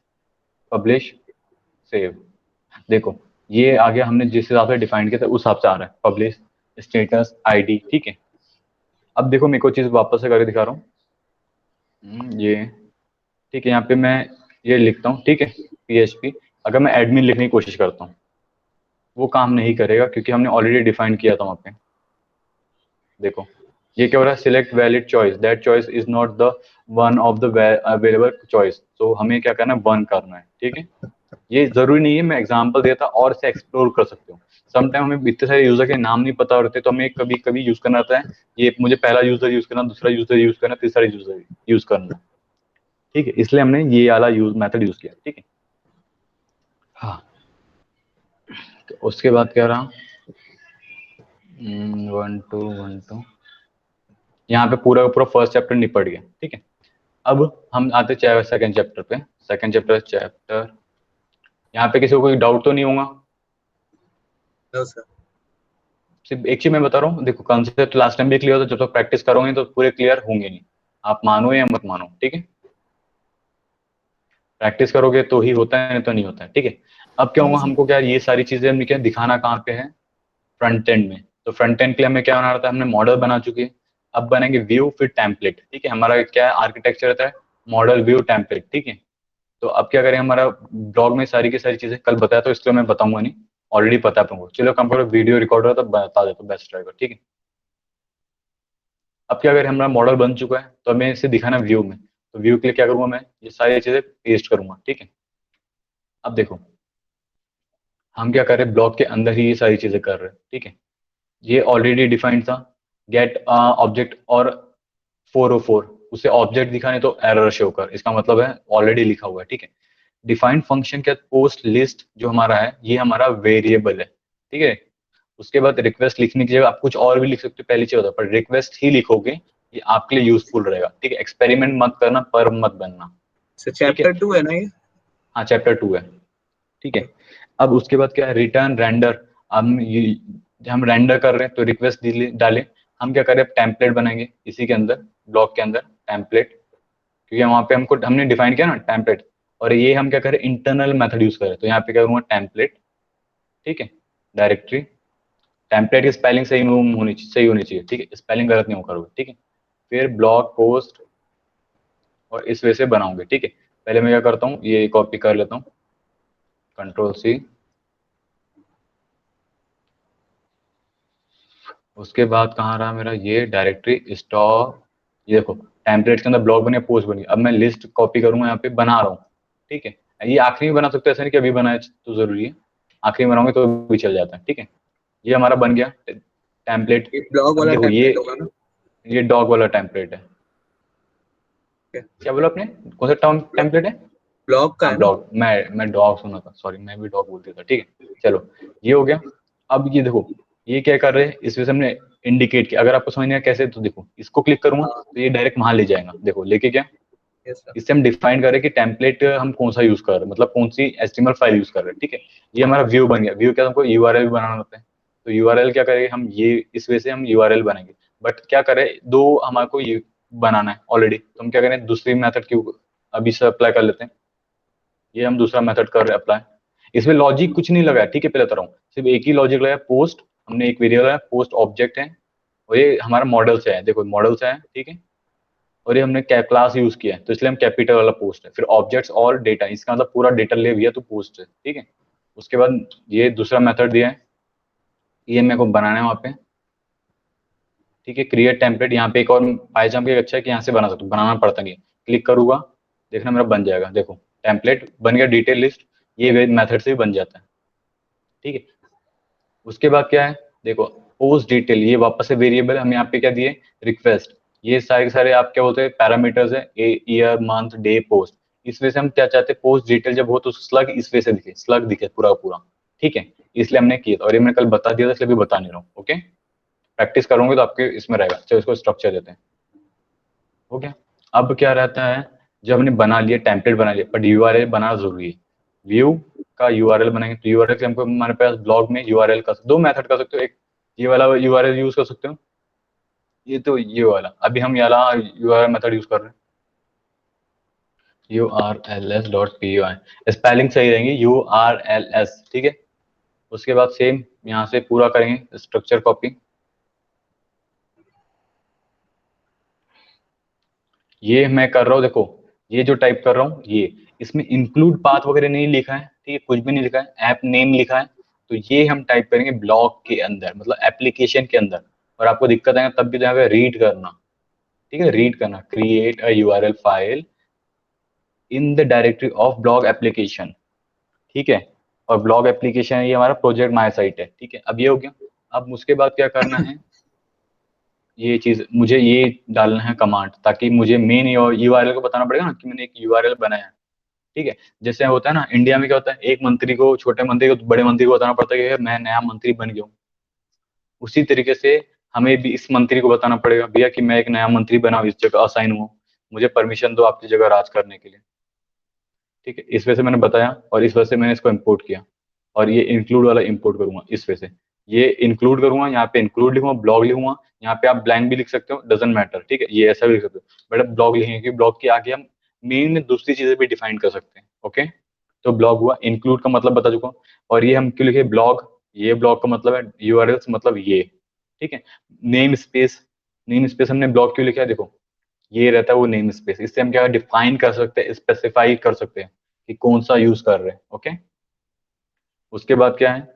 पब्लिश, सेव। देखो ये आ गया, हमने जिस हिसाब से डिफाइन किया था उस हिसाब से आ रहा है, पब्लिश स्टेटस आईडी। ठीक है, अब देखो मैं कोई चीज वापस से करके दिखा रहा हूँ। ये ठीक है, यहाँ पे मैं ये लिखता हूँ, ठीक है, PHP। अगर मैं एडमिन लिखने की कोशिश करता हूँ वो काम नहीं करेगा, क्योंकि हमने ऑलरेडी डिफाइन किया था वहाँ पे। देखो ये क्या हो रहा है, select valid choice, that choice is not the one of the available choice. तो हमें क्या करना है, वन करना है। ठीक है, ये जरूरी नहीं है, मैं एग्जांपल देता और से एक्सप्लोर कर सकते हो। समटाइम हमें इतने सारे यूजर के नाम नहीं पता होते, तो हमें कभी कभी यूज करना आता है, ये मुझे पहला यूजर यूज करना, दूसरा यूजर यूज करना, तीसरा यूजर यूज करना। ठीक है, इसलिए हमने ये वाला यूज मेथड यूज किया। ठीक है, हाँ, तो उसके बाद क्या रहा, 1 2 1 2, यहाँ पे पूरा का पूरा फर्स्ट चैप्टर निपट गया। ठीक है, अब हम आते हैं सेकंड चैप्टर पे। सेकंड चैप्टर यहाँ पे किसी को कोई डाउट तो नहीं होगा? No sir. सिर्फ एक चीज मैं बता रहा हूँ, देखो कंसेप्ट लास्ट टाइम भी क्लियर होता, जब तक प्रैक्टिस करोगे तो पूरे क्लियर होंगे नहीं, आप मानो या मत मानो। ठीक है, प्रैक्टिस करोगे तो ही होता है, नहीं तो नहीं होता है। ठीक है, अब क्या होगा, हमको क्या ये सारी चीजें हमने क्या दिखाना कहाँ पे है, फ्रंट एंड में। तो फ्रंट एंड के लिए हमें क्या बना रहता है, हमने मॉडल बना चुके हैं, अब बनेंगे व्यू फिर टेम्पलेट। ठीक है, हमारा क्या है आर्किटेक्चर रहता है, मॉडल व्यू टेम्पलेट। ठीक है, तो अब क्या करें, हमारा ब्लॉग में सारी की सारी चीजें कल बताया, तो इसलिए मैं बताऊंगा नहीं, ऑलरेडी पता है तुमको। चलो कम करो, वीडियो रिकॉर्डर तो बता देता हूँ बेस्ट रहेगा। ठीक है, अब क्या करें, हमारा मॉडल बन चुका है, तो हमें इसे दिखाना व्यू में। तो व्यू के लिए क्या करूंगा, मैं ये सारी चीजें पेस्ट करूंगा। ठीक है, अब देखो हम क्या कर रहे हैं, ब्लॉग के अंदर ही ये सारी चीजें कर रहे हैं। ठीक है, ये ऑलरेडी डिफाइंड था, गेट ऑब्जेक्ट और 404, उसे ऑब्जेक्ट दिखाने तो एरर शो कर, इसका मतलब है ऑलरेडी लिखा हुआ है। ठीक है, डिफाइंड फंक्शन के पोस्ट लिस्ट जो हमारा है, ये हमारा वेरिएबल है। ठीक है, उसके बाद रिक्वेस्ट लिखने की जगह आप कुछ और भी लिख सकते हो, पहली चीज होता है, पर रिक्वेस्ट ही लिखोगे, ये आपके लिए यूजफुल रहेगा। ठीक है, एक्सपेरिमेंट मत करना, पर मत बनना। सर ठीक है, चैप्टर 2 है ना ये? हाँ चैप्टर 2 है। ठीक है, अब उसके बाद क्या है, रिटर्न रेंडर। हम रेंडर कर रहे हैं तो रिक्वेस्ट डाले, हम क्या करें, टेम्पलेट बनाएंगे इसी के अंदर, ब्लॉक के अंदर टेम्पलेट, क्योंकि वहां पे हमने डिफाइन किया ना टेम्पलेट, और ये हम क्या करें, इंटरनल मेथड यूज करें, तो यहाँ पे क्या करूंगा, टेम्पलेट। ठीक है, डायरेक्टरी, टेम्पलेट की स्पेलिंग सही होनी चाहिए। ठीक है, स्पेलिंग गलत नहीं हो करोगे। ठीक है, फिर ब्लॉग पोस्ट, और इस वजह से बनाऊंगे। ठीक है, पहले मैं क्या करता हूँ, ये कॉपी कर लेता हूँ, Ctrl+C। उसके बाद कहाँ रहा मेरा, ये डायरेक्टरी स्टॉक, ये देखो टेम्पलेट के अंदर ब्लॉग बने, पोस्ट बनी। अब मैं लिस्ट कॉपी करूंगा, यहाँ पे बना रहा हूँ। ठीक है, ये आखिरी में बना सकते हो, ऐसा नहीं कि अभी बनाए तो जरूरी है, आखिरी में बनाओगे तो भी चल जाता है। ठीक है, ये हमारा बन गया टेम्पलेट। ये ब्लॉग अब वाला देखो टेम्पलेट होगा ना? ये डॉग वाला टेम्पलेट है। क्या बोला आपने, कौन सा टर्म टेम्पलेट है? ब्लॉग का हाँ है ना? ब्लॉग, मैं डॉग सुना था, सॉरी मैं भी डॉग बोल दिया था। ठीक है, चलो ये हो गया। अब ये देखो ये क्या कर रहे हैं, इस वजह से हमने इंडिकेट किया। अगर आपको समझ नहीं आया कैसे, तो देखो इसको क्लिक करूंगा हाँ, तो ये डायरेक्ट वहां ले जाएगा, देखो लेके क्या। Yes sir. इससे हम डिफाइन कर रहे हैं कि टेम्पलेट हम कौन सा यूज कर रहे हैं, मतलब कौन सी एचटीएमएल फाइल यूज कर रहे हैं। ठीक है, ये हमारा व्यू बन गया। व्यू क्या, हमको यूआरएल भी बनाना होता है, तो यूआरएल क्या करेंगे हम, ये इस वजह से हम यूआरएल बनाएंगे। बट क्या करें, दो हमारे को ये बनाना है ऑलरेडी, तो हम क्या करें, दूसरी मेथड की अभी से अप्लाई कर लेते हैं। ये हम दूसरा मेथड कर रहे हैं अप्लाई, इसमें लॉजिक कुछ नहीं लगा है। ठीक है, पहले बता रहा हूँ, सिर्फ एक ही लॉजिक लगा है, पोस्ट। हमने एक वेरिएबल है, पोस्ट ऑब्जेक्ट है, और ये हमारा मॉडल से है, देखो मॉडल से है। ठीक है, और ये हमने क्लास यूज किया है, तो इसलिए हम कैपिटल वाला पोस्ट है। फिर ऑब्जेक्ट्स और डेटा, इसका मतलब पूरा डेटा ले लिया तो पोस्ट है। ठीक है, उसके बाद ये दूसरा मेथड दिया है, ये मेरे को बनाना है वहाँ पे। ठीक है, क्रिएट टेम्पलेट, यहाँ पे एक और पाइजाम का एक अच्छा है कि यहाँ से बना सकते हो, बनाना पड़ता नहीं है, क्लिक करूंगा, देखना मेरा बन जाएगा, देखो टेम्पलेट बन गया, डिटेल लिस्ट ये मेथड से भी बन जाता है। ठीक है, उसके बाद क्या है, देखो पोस्ट डिटेल, ये वापस से वेरिएबल हम यहाँ पे क्या दिए, रिक्वेस्ट, ये सारे के सारे आप क्या बोलते हैं पैरामीटर्स है, ईयर मंथ डे पोस्ट। इस वजह से हम क्या चाहते हैं, पोस्ट डिटेल जब हो तो स्लग इस वजह से दिखे, स्लग दिखे पूरा पूरा। ठीक है, इसलिए हमने किया था, और ये मैंने कल बता दिया था, इसलिए भी बता नहीं रहा हूँ। ओके, प्रैक्टिस करोगे तो आपके इसमें रहेगा। चलो इसको स्ट्रक्चर देते हैं। हो गया। अब क्या रहता है, जब हमने बना लिया, टेम्पलेट बना लिया, पर यूआरएल बनाना जरूरी है। व्यू का यूआरएल बनाएंगे तो यूआरएल के हमको, हमारे पास ब्लॉग में यूआरएल का दो मेथड कर सकते हो, एक ये वाला यूआरएल यूज कर सकते हो, ये तो ये वाला, अभी हम ये वाला यूआरएल मेथड यूज कर रहे हैं, urls.py, स्पेलिंग सही रहेंगी, urls। ठीक है, उसके बाद सेम यहाँ से पूरा करेंगे स्ट्रक्चर कॉपी, ये मैं कर रहा हूँ, देखो ये जो टाइप कर रहा हूँ, ये इसमें इंक्लूड पाथ वगैरह नहीं लिखा है, ठीक है, कुछ भी नहीं लिखा है, ऐप नेम लिखा है, तो ये हम टाइप करेंगे ब्लॉग के अंदर, मतलब एप्लीकेशन के अंदर। और आपको दिक्कत आएगा तब भी तो यहाँ पे रीड करना, ठीक है, रीड करना, create a URL file in the directory of blog application. ठीक है, और ब्लॉग एप्लीकेशन ये हमारा प्रोजेक्ट माई साइट है। ठीक है, अब ये हो गया। अब उसके बाद क्या करना है, ये चीज मुझे ये डालना है कमांड, ताकि मुझे मेन यूआरएल को बताना पड़ेगा ना कि मैंने एक यूआरएल बनाया है। ठीक है, जैसे होता है ना इंडिया में, क्या होता है, एक मंत्री को, छोटे मंत्री को बड़े मंत्री को बताना पड़ता है कि यार मैं नया मंत्री बन गया हूँ। उसी तरीके से हमें भी इस मंत्री को बताना पड़ेगा, भैया कि मैं एक नया मंत्री बना हूँ, इस जगह असाइन हुआ हूँ, मुझे परमिशन दो आपकी जगह राज करने के लिए। ठीक है, इस वजह से मैंने बताया, और इस वजह से मैंने इसको इम्पोर्ट किया, और ये इंक्लूड वाला इम्पोर्ट करूंगा इस वजह से, ये इंक्लूड करूंगा, यहाँ पे इंक्लूड लिखूंगा, ब्लॉग लिखूंगा, यहाँ पे आप ब्लैंक भी लिख सकते हो, डजेंट मैटर। ठीक है, ये ऐसा भी लिख सकते हो, बट ब्लॉग लिखेंगे क्योंकि ब्लॉग के आगे हम मेन दूसरी चीजें भी डिफाइन कर सकते हैं। ओके, तो ब्लॉग हुआ, इंक्लूड का मतलब बता चुका हूँ, और ये हम क्यों लिखे ब्लॉग, ये ब्लॉग का मतलब है यूआरएल्स, मतलब ये। ठीक है, नेम स्पेस, नेम स्पेस हमने ब्लॉग क्यों लिखा है, देखो ये रहता है वो नेम स्पेस, इससे हम क्या डिफाइन कर सकते हैं, स्पेसिफाई कर सकते हैं कि कौन सा यूज कर रहे हैं। ओके, उसके बाद क्या है,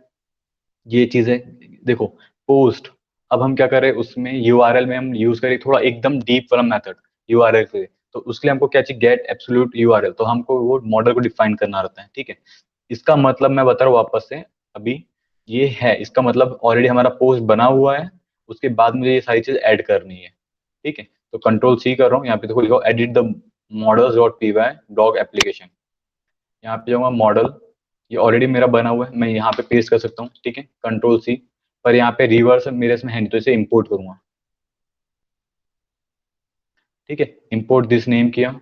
ये चीजें देखो, पोस्ट, अब हम क्या करें उसमें, यूआरएल में हम यूज करें थोड़ा एकदम डीप वाला मेथड यूआरएल से, तो उसके लिए हमको क्या चाहिए, गेट एब्सोल्यूट यूआरएल, तो हमको वो मॉडल को डिफाइन करना रहता है। ठीक है, इसका मतलब मैं बता रहा हूँ वापस से, अभी ये है, इसका मतलब ऑलरेडी हमारा पोस्ट बना हुआ है, उसके बाद मुझे ये सारी चीज ऐड करनी है। ठीक है, तो कंट्रोल सी कर रहा हूँ, यहाँ पे देखो लिखो edit the models dot P Y blog application, यहाँ पे जाऊंगा मॉडल, ये ऑलरेडी मेरा बना हुआ है, मैं यहाँ पे पेस्ट कर सकता हूँ। ठीक है, कंट्रोल सी, पर यहाँ पे रिवर्स मेरे इसमें है नहीं, तो इसे इंपोर्ट करूंगा। ठीक है, इंपोर्ट दिस नेम किया,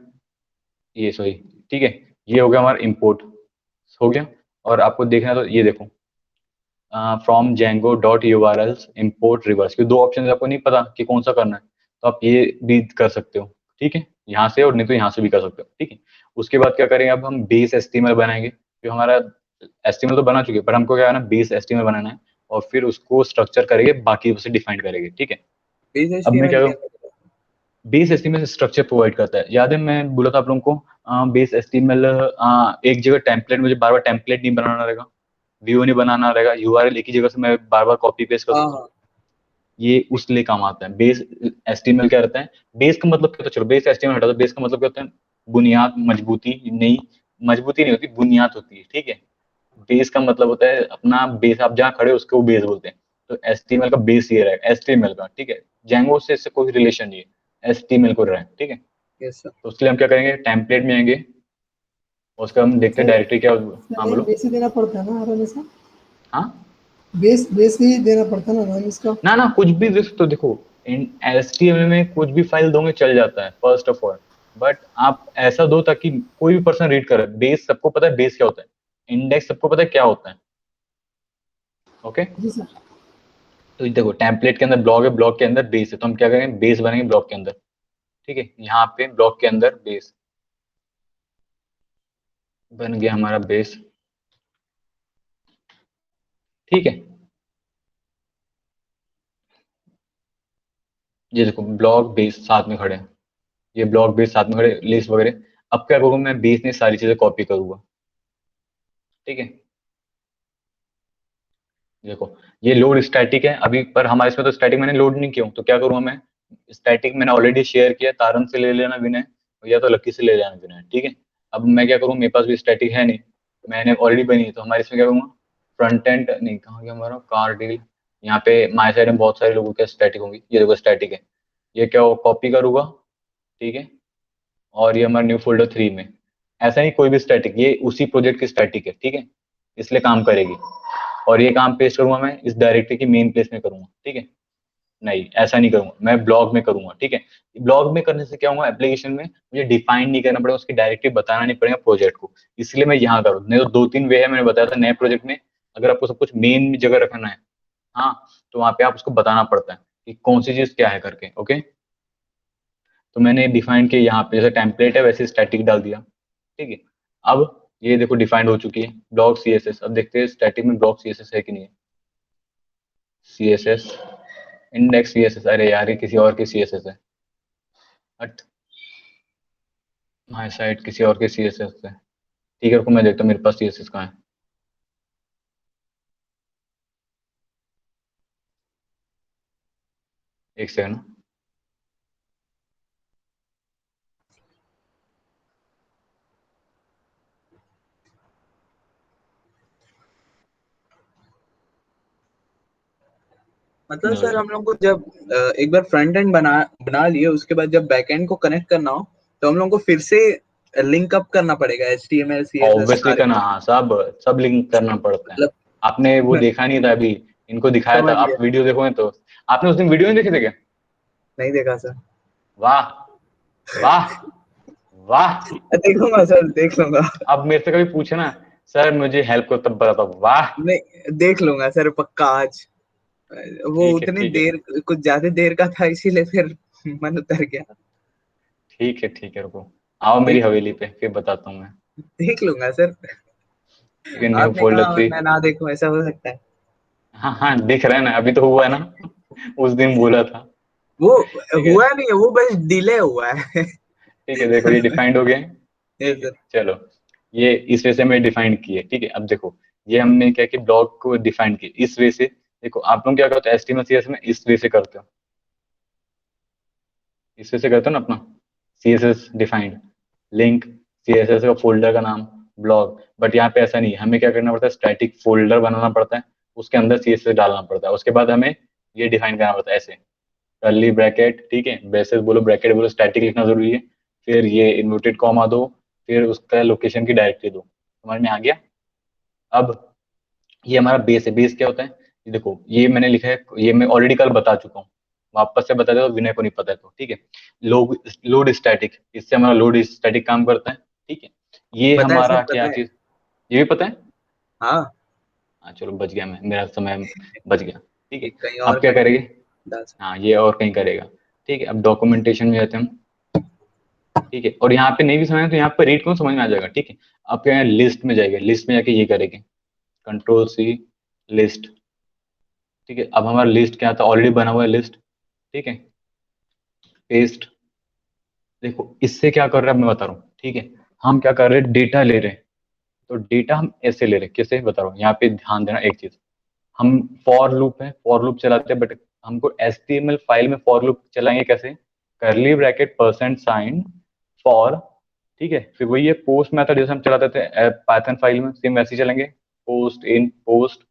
ये सॉरी, ठीक है, ये हो गया हमारा इंपोर्ट, हो गया। और आपको देखना है तो ये देखो, from Django dot U are else import reverse, क्योंकि दो ऑप्शन आपको नहीं पता कि कौन सा करना है, तो आप ये भी कर सकते हो। ठीक है, यहाँ से, और नहीं तो यहाँ से भी कर सकते हो। ठीक है, उसके बाद क्या करेंगे, अब हम बेस एस्टीमल बनाएंगे, जो हमारा एस्टीमल तो बना चुके हैं, पर हमको क्या है ना, बेस एस्टीमल बनाना है, और फिर उसको स्ट्रक्चर करेंगे, बाकी उसे डिफाइन करेंगे। ठीक है, बेस अब मैं एचटीएमएल क्या क्या करूँ, होता है? बेस एस्टीमल स्ट्रक्चर प्रोवाइड करता है, याद है मैं बोला था आप लोगों को, बेस एस्टीमल एक जगह टेम्पलेट, मुझे बार बार टेम्पलेट नहीं बनाना रहेगा, व्यू नहीं बनाना रहेगा, यूआरएल एक ही जगह से मैं बार बार कॉपी पेस्ट कर हाँ सकता हूँ, हाँ। ये उस लिए काम आता है। बेस एस्टीमल क्या रहता है, बेस का मतलब क्या होता है, चलो बेस एस्टीमल हटा दो, बेस का मतलब क्या होता है, बुनियाद, मजबूती नहीं, मजबूती नहीं होती, बुनियाद होती है। ठीक है, बेस का मतलब होता है अपना बेस, आप जहाँ खड़े हो उसको बेस बोलते हैं, तो एचटीएमएल का बेस ये रहेगा, एचटीएमएल का। ठीक है, जेंगो से इससे कोई रिलेशन नहीं है, एचटीएमएल को रहा है। ठीक है, यस सर। तो उसके लिए हम क्या करेंगे, टेम्पलेट में आएंगे, और उसका हम देखते हैं सर डायरेक्टरी क्या। इसका हाँ नेम बोलो। बेस ही देना पड़ता है ना हर हमेशा, हाँ, बेस बेस ही देना पड़ता है ना नाम इसका। ना ना कुछ भी देख, तो देखो एचटीएमएल में कुछ भी फाइल दोगे चल जाता है फर्स्ट ऑफ ऑल, बट आप ऐसा दो ताकि कोई भी पर्सन रीड करे। बेस सबको पता है बेस क्या होता है, इंडेक्स सबको पता है क्या होता है। ओके, जी सर। तो ये देखो टेम्पलेट के अंदर ब्लॉग है, ब्लॉग के अंदर बेस है, तो हम क्या करेंगे, बेस बनेंगे ब्लॉग के अंदर। ठीक है, यहाँ पे ब्लॉग के अंदर बेस बन गया हमारा बेस। ठीक है, ये देखो ब्लॉग बेस साथ में खड़े हैं, ये ब्लॉग बेस साथ में खड़े, लिस्ट वगैरह। अब क्या करूंगा, मैं बेस में सारी चीजें कॉपी करूंगा। ठीक है, देखो ये लोड स्टैटिक है अभी, पर हमारे इसमें तो स्टैटिक मैंने लोड नहीं किया हूं, तो क्या करूंगा मैं, स्टैटिक मैंने ऑलरेडी शेयर किया, तारन से ले लेना विनय, या तो लक्की से ले लेना विनय, ठीक है। अब मैं क्या करूँ, मेरे पास भी स्टैटिक है नहीं, मैंने ऑलरेडी बनी है, तो हमारे इसमें क्या करूंगा, फ्रंट एंड नहीं, कहाँ गया हमारा कार डील, यहाँ पे माई साइड में बहुत सारे लोगों के स्टैटिक होंगी, ये देखो स्टैटिक है, ये क्या हो, कॉपी करूंगा, ठीक है, और ये हमारा न्यू फोल्डर 3 में, ऐसा नहीं कोई भी स्टैटिक, ये उसी प्रोजेक्ट की स्टैटिक है, ठीक है, इसलिए काम करेगी। और ये काम पेस्ट करूंगा मैं इस डायरेक्टरी की मेन प्लेस में करूंगा, ठीक है, नहीं ऐसा नहीं करूंगा, मैं ब्लॉग में करूंगा, ठीक है। ब्लॉग में करने से क्या होगा, एप्लीकेशन में मुझे डिफाइन नहीं करना पड़ेगा, उसकी डायरेक्टली बताना नहीं पड़ेगा प्रोजेक्ट को, इसलिए मैं यहाँ करूँ, नहीं तो 2-3 वे है, मैंने बताया था नए प्रोजेक्ट में, अगर आपको सब कुछ मेन जगह रखना है, हाँ, तो वहां पे आप उसको बताना पड़ता है कि कौन सी चीज क्या है करके, ओके। तो मैंने डिफाइन किया यहाँ पे, जैसे टेम्पलेट है वैसे स्टैटिक डाल दिया, ठीक है। अब ये देखो डिफाइंड हो चुकी है ब्लॉक सीएसएस, अब देखते हैं स्टैटिक में ब्लॉक सीएसएस है कि नहीं है। सीएसएस इंडेक्स सीएसएस, अरे यार ये किसी और की सीएसएस है, हट, माय साइट किसी और के सीएसएस है, ठीक है, रुको मैं देखता हूँ मेरे पास सीएसएस कहाँ है, एक सेकंड। मतलब सर हम लोग को जब एक बार फ्रंट एंड बना बना लिए, उसके बाद जब बैक एंड को कनेक्ट करना हो तो हम लोग को फिर से लिंक अप करना पड़ेगा HTML CSS ऑब्वियसली सारे करना, को। हाँ, सब सब लिंक करना पड़ता है। मतलब आपने वो देखा नहीं था अभी, इनको दिखाया था, समझ आप गया। वीडियो देखोगे तो, आपने उस दिन वीडियो नहीं देखे थे क्या? नहीं देखा सर। वाह, वाह, वाह। देखूंगा सर, देख लूंगा। अब मेरे से कभी पूछे ना, सर मुझे हेल्प करो, तब बताता हूँ, वाह। नहीं देख लूंगा सर पक्का आज। वो ठीक है, उतनी ठीक है, देर, कुछ ज्यादा देर का था इसीलिए फिर मन उतर गया। ठीक है, ठीक है, रुको, आओ मेरी देख हवेली पे, फिर बताता हूँ मैं। देख लूंगा सर। ठीक है, न्यू आपने फोल्डर कहा और 3, मैं ना देखूं, ऐसा हो सकता है? हाँ हाँ दिख रहा है ना, अभी तो हुआ है ना, उस दिन बोला था। वो ठीक है, हुआ नहीं है, वो बस डिले हुआ है। ठीक है, देखो ये डिफाइंड हो गया है, यस ठीक है, सर। चलो, ये इस वे से मैं डिफाइंड किए, ठीक है। अब देखो ये हमने क्या कि ब्लॉक को डिफाइन किया इस वे से, देखो आप लोग क्या करते हो एचटीएमएल सीएसएस में, इस वे से करते हो, इस वे से करते हो ना अपना, सीएसएस डिफाइंड, लिंक, सीएसएस का फोल्डर का नाम, ब्लॉग, बट यहाँ पे ऐसा नहीं है, हमें क्या करना पड़ता है, स्टैटिक फोल्डर बनाना पड़ता है, उसके अंदर सीएसएस डालना पड़ता है, उसके बाद हमें ये डिफाइन करना पड़ता है ऐसे, कर्ली ब्रैकेट, ठीक है, ब्रेसेस बोलो, ब्रैकेट बोलो, स्टैटिक लिखना जरूरी है, फिर ये इन्वर्टेड कॉमा दो, फिर उसका लोकेशन की डायरेक्टरी दो, समझ में आ गया। अब ये हमारा बेस है, बेस क्या होता है, ये देखो ये मैंने लिखा है, ये मैं ऑलरेडी कल बता चुका हूँ, वापस से बता दो, विनय को नहीं पता है तो, ठीक है। लोग लोड स्टैटिक, इससे हमारा लोड स्टैटिक काम करता है, ठीक है। ये पता है हमारा सर, क्या पता है। चीज, ये भी पता है, हाँ। हाँ चलो बच गया मैं, मेरा समय बच गया, ठीक है। एक कहीं अब और क्या कर करेंगे, डाल हाँ ये और कहीं करेगा, ठीक है। अब डॉक्यूमेंटेशन में जाते हैं हम, ठीक है, और यहाँ पे नहीं भी समझ में तो यहाँ पे रीड करो, समझ में आ जाएगा, ठीक है। अब क्या है, लिस्ट में जाएगा, लिस्ट में जाके ये करेंगे, कंट्रोल सी, लिस्ट, ठीक है। अब हमारा लिस्ट क्या था, ऑलरेडी बना हुआ है लिस्ट, ठीक है, पेस्ट, देखो इससे क्या कर रहे हैं, अब मैं बता रहा हूँ, ठीक है। हम क्या कर रहे हैं, डेटा ले रहे हैं, तो डेटा हम ऐसे ले रहे हैं, कैसे बता रहा हूँ, यहाँ पे ध्यान देना एक चीज, हम फॉर लूप है, फॉर लूप चलाते हैं, बट हमको एचटीएमएल फाइल में फॉर लूप चलाएंगे कैसे, करली ब्रैकेट परसेंट साइन फॉर, ठीक है, फिर वही है पोस्ट मेथड जैसे हम चलाते थे पाइथन फाइल में, सेम वैसे ही चलेंगे, पोस्ट इन पोस्ट,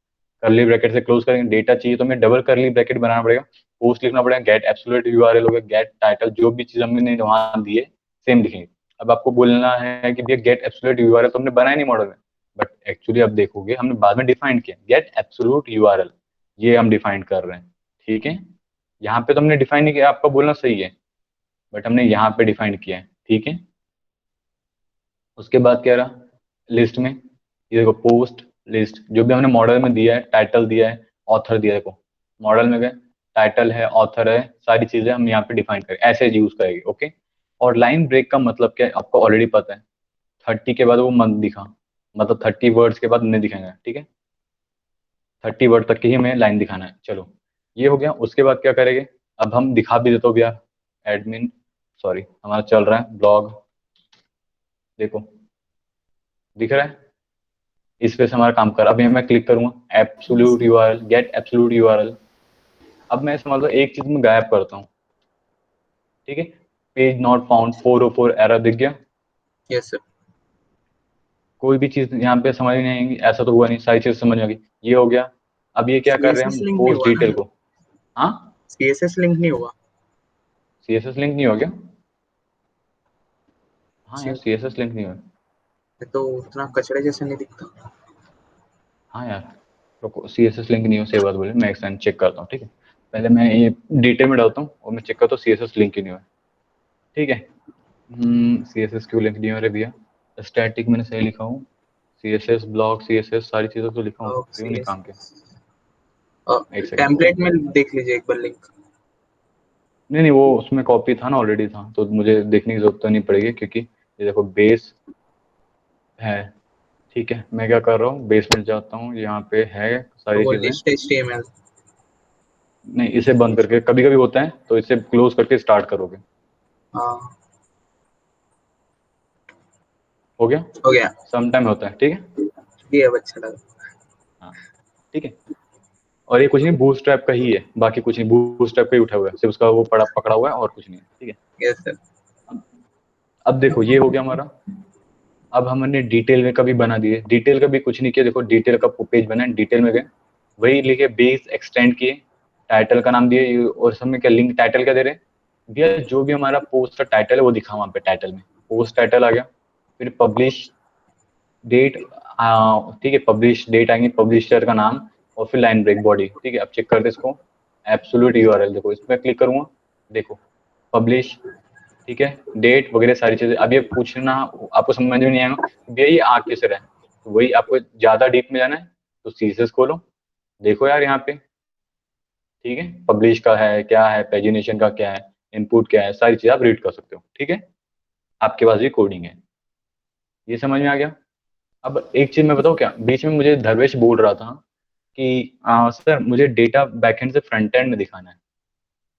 करली ब्रैकेट से क्लोज करेंगे, डेटा चाहिए तो हमें डबल करली ब्रैकेट बनाना पड़ेगा, पोस्ट लिखना पड़ेगा, गेट एब्सोल्यूट यूआरएल हो गया, गेट टाइटल, जो भी चीज हमने वहां दिए सेम लिखेंगे। अब आपको बोलना है कि भैया गेट एब्सोल्यूट यूआरएल तो हमने बनाया नहीं मॉडल में, बट एक्चुअली आप देखोगे हमने बाद में डिफाइन किया, गेट एब्सोल्यूट यूआरएल, ये हम डिफाइन कर रहे हैं, ठीक है। यहाँ पे तो हमने डिफाइन नहीं किया, आपका बोलना सही है, बट हमने यहाँ पे डिफाइन किया है, ठीक है। उसके बाद क्या रहा, लिस्ट में, ये देखो पोस्ट लिस्ट, जो भी हमने मॉडल में दिया है, टाइटल दिया है, ऑथर दिया है, देखो मॉडल में गए, टाइटल है, ऑथर है, सारी चीजें हम यहाँ पे डिफाइन करें, ऐसे यूज करेंगे, ओके। और लाइन ब्रेक का मतलब क्या है आपको ऑलरेडी पता है, 30 के बाद वो मंथ दिखा, मतलब 30 वर्ड्स के बाद नहीं दिखाएंगे, ठीक है, 30 वर्ड तक की ही हमें लाइन दिखाना है, चलो ये हो गया। उसके बाद क्या करेंगे, अब हम दिखा भी देते हो भैया, एडमिन, सॉरी हमारा चल रहा है ब्लॉग, देखो दिख रहा है, इस पे से हमारा काम कर। अब यहाँ मैं क्लिक करूंगा absolute URL, get absolute URL. अब मैं समझ लो एक चीज में गायब करता हूँ, ठीक है, पेज नॉट फाउंड 404 एरर दिख गया। Yes sir. कोई भी चीज यहाँ पे समझ नहीं आएगी, ऐसा तो हुआ नहीं, सारी चीज समझ में आ गई, ये हो गया। अब ये क्या कर रहे हैं सीएसएस हम, लिंक नहीं पोस्ट हुआ ना, डिटेल को। हाँ, सीएसएस लिंक नहीं हुआ। सीएसएस लिंक नहीं हो गया। हाँ यार, अच्छा, सीएसएस लिंक नहीं हुआ। ये तो उतना कचड़े जैसे नहीं दिखता। हाँ यार, रुको, सीएसएस लिंक नहीं हो, सही बात बोले, मैं एक सेकंड चेक करता हूँ, ठीक है। पहले मैं ये डिटेल में डालता हूँ और मैं चेक करता हूँ सीएसएस लिंक ही नहीं हुआ, ठीक है। सीएसएस क्यों लिंक नहीं हो रहा भैया, स्टैटिक मैंने सही लिखा हूँ, सीएसएस ब्लॉक, सीएसएस सारी चीज़ें तो लिखा हूँ, क्यों नहीं काम किया। एक सेकंड, टेम्पलेट में देख लीजिए एक बार लिंक। नहीं नहीं, वो उसमें कॉपी था ना, ऑलरेडी था, तो मुझे देखने की जरूरत तो नहीं पड़ेगी, क्योंकि ये देखो बेस है, ठीक है। मैं क्या कर रहा हूँ, बेस में जाता हूँ, यहाँ पे है तो सारी वो चीज़ें। List HTML. नहीं, इसे बंद करके, कभी कभी होता है तो इसे क्लोज करके स्टार्ट करोगे। हाँ हो गया, हो गया, सम टाइम होता है, ठीक है। ये अब अच्छा लगा। हाँ, ठीक है। और ये कुछ नहीं, बूटस्ट्रैप का ही है, बाकी कुछ नहीं, बूटस्ट्रैप का ही उठा हुआ है, सिर्फ उसका वो पकड़ा हुआ है और कुछ नहीं है, ठीक है। Yes sir. अब अब देखो ये हो गया हमारा। अब हमने डिटेल में कभी बना दिए, डिटेल का भी कुछ नहीं किया, देखो डिटेल का पेज बना है, डिटेल में गए, वही लिखे बेस एक्सटेंड किए, टाइटल का नाम दिए, और सब में क्या लिंक टाइटल क्या दे रहे हैं भैया, जो भी हमारा पोस्ट का टाइटल है वो दिखा वहां पे, टाइटल में पोस्ट टाइटल आ गया। फिर पब्लिश डेट, ठीक है, पब्लिश डेट आएंगे, पब्लिशर का नाम, और फिर लाइन ब्रेक बॉडी, ठीक है। अब चेक करते इसको, एब्सोल्यूट यूआरएल, देखो इसमें क्लिक करूंगा, देखो पब्लिश, ठीक है, डेट वगैरह सारी चीजें। अब ये पूछना आपको समझ में नहीं आएगा भैया ये आ किस रहा है, तो वही आपको ज्यादा डीप में जाना है तो सीएसएस खोलो, देखो यार यहाँ पे, ठीक है, पब्लिश का है क्या है, पेजिनेशन का क्या है, इनपुट क्या है, सारी चीजें आप रीड कर सकते हो, ठीक है। आपके पास भी कोडिंग है, ये समझ में आ गया। अब एक चीज मैं बताऊँ क्या, बीच में मुझे धर्वेश बोल रहा था कि सर मुझे डेटा बैकएंड से फ्रंट एंड में दिखाना है,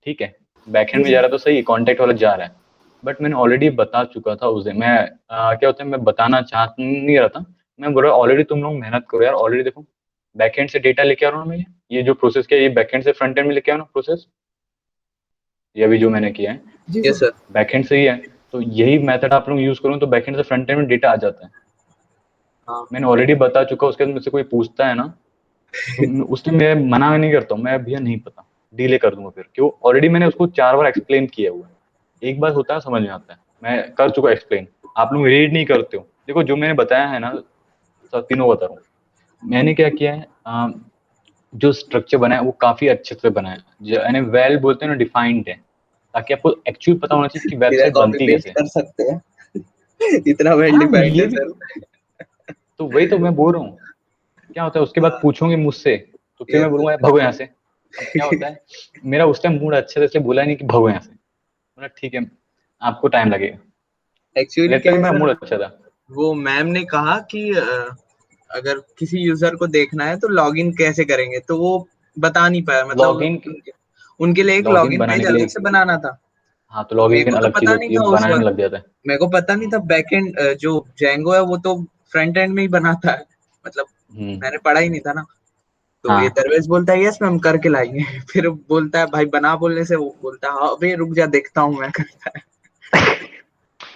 ठीक है। बैकएंड में जा रहा तो सही, कॉन्टेक्ट वाला जा रहा है, बट मैंने ऑलरेडी बता चुका था उस दिन, मैं क्या होता है, मैं बताना चाह नहीं रहा था, मैं बोल रहा ऑलरेडी तुम लोग मेहनत करो यार, ऑलरेडी देखो बैकएंड से डेटा लेके आ रहा हूँ मैं, ये जो प्रोसेस किया ये बैकएंड से फ्रंट एंड में लेके आ रहा हूँ प्रोसेस, ये अभी जो मैंने किया है जी यस सर। सर। बैकएंड से ही है, तो यही मेथड आप लोग यूज करो तो बैकएंड से फ्रंट एंड में डेटा आ जाता है। हाँ मैंने ऑलरेडी बता चुका, उसके बाद मुझसे कोई पूछता है ना, तो उसने मैं मना नहीं करता हूँ, मैं भैया नहीं पता, डिले कर दूंगा, फिर क्यों, ऑलरेडी मैंने उसको 4 बार एक्सप्लेन किया हुआ है, एक बार होता है समझ में आता है, मैं कर चुका एक्सप्लेन, आप लोग रीड नहीं करते हो। देखो जो मैंने बताया है ना, सब तीनों बता रहा हूँ, मैंने क्या किया है, जो स्ट्रक्चर बना है वो काफी अच्छे से बना है, यानी वेल बोलते हैं ना, डिफाइंड है, ताकि आपको एक्चुअली पता होना चाहिए कि सीधा वेबसाइट कॉपी बनती पेस्ट कैसे है। कर सकते हैं। इतना वेल हाँ डिफाइंड ये है भी, सर। तो वही तो मैं बोल रहा हूँ, क्या होता है उसके बाद पूछोगे मुझसे, तो फिर मैं यस बोलूंगा यार भगो यहाँ से। अब क्या होता है, मेरा उस टाइम मूड अच्छे से इसलिए बोला नहीं कि भगो यहाँ से, बोला ठीक है आपको टाइम लगेगा, एक्चुअली क्या लिटरली है मेरा सर, मूड अच्छा था। वो मैम ने कहा कि अगर किसी यूजर को देखना है तो लॉगिन कैसे करेंगे, तो वो बता नहीं पाया, मतलब लॉगिन, उनके लिए एक लॉगिन लॉगिन पेज बनाने के अलग लिए, से बनाना था। हाँ तो तो मेरे लॉगिन को तो अलग चीज पता नहीं होती है, था उस बनाने में वक्त, लग जाता है। मेरे को पता नहीं था बैकएंड जो जेंगो है वो तो फ्रंट एंड में ही बनाता है, मतलब हम्म, मैंने पढ़ा ही नहीं था ना। तो ये हाँ दरवेश बोलता है यस मैम करके लाएंगे। फिर बोलता है भाई बना बोलने से वो बोलता है हाँ अबे रुक जा देखता हूँ मैं, करता है।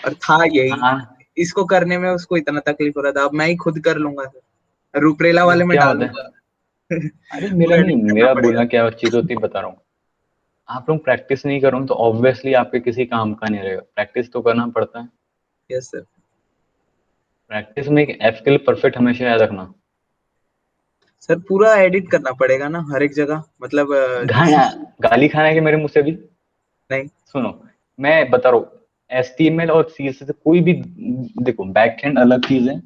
और था यही, हाँ, इसको करने में उसको इतना तकलीफ हो रहा था, अब मैं ही खुद कर लूंगा सर, रूपरेला देखो वाले में क्या डाल होता है, दूंगा। अरे वो मेरा नहीं, एडिट करना मेरा पड़ेगा। बोलना क्या चीज होती है बता रहा हूँ, आप लोग प्रैक्टिस नहीं करोगे तो ऑब्वियसली आपके किसी काम का नहीं रहेगा, प्रैक्टिस तो करना पड़ता है। Yes sir. प्रैक्टिस में एक एफ के लिए परफेक्ट हमेशा याद रखना। सर पूरा एडिट करना पड़ेगा ना हर एक जगह, मतलब गाना, गाली खाना है कि मेरे मुंह से भी, नहीं। सुनो, मैं बता रहा हूँ, HTML और CSS से कोई भी, देखो बैक एंड अलग चीज है,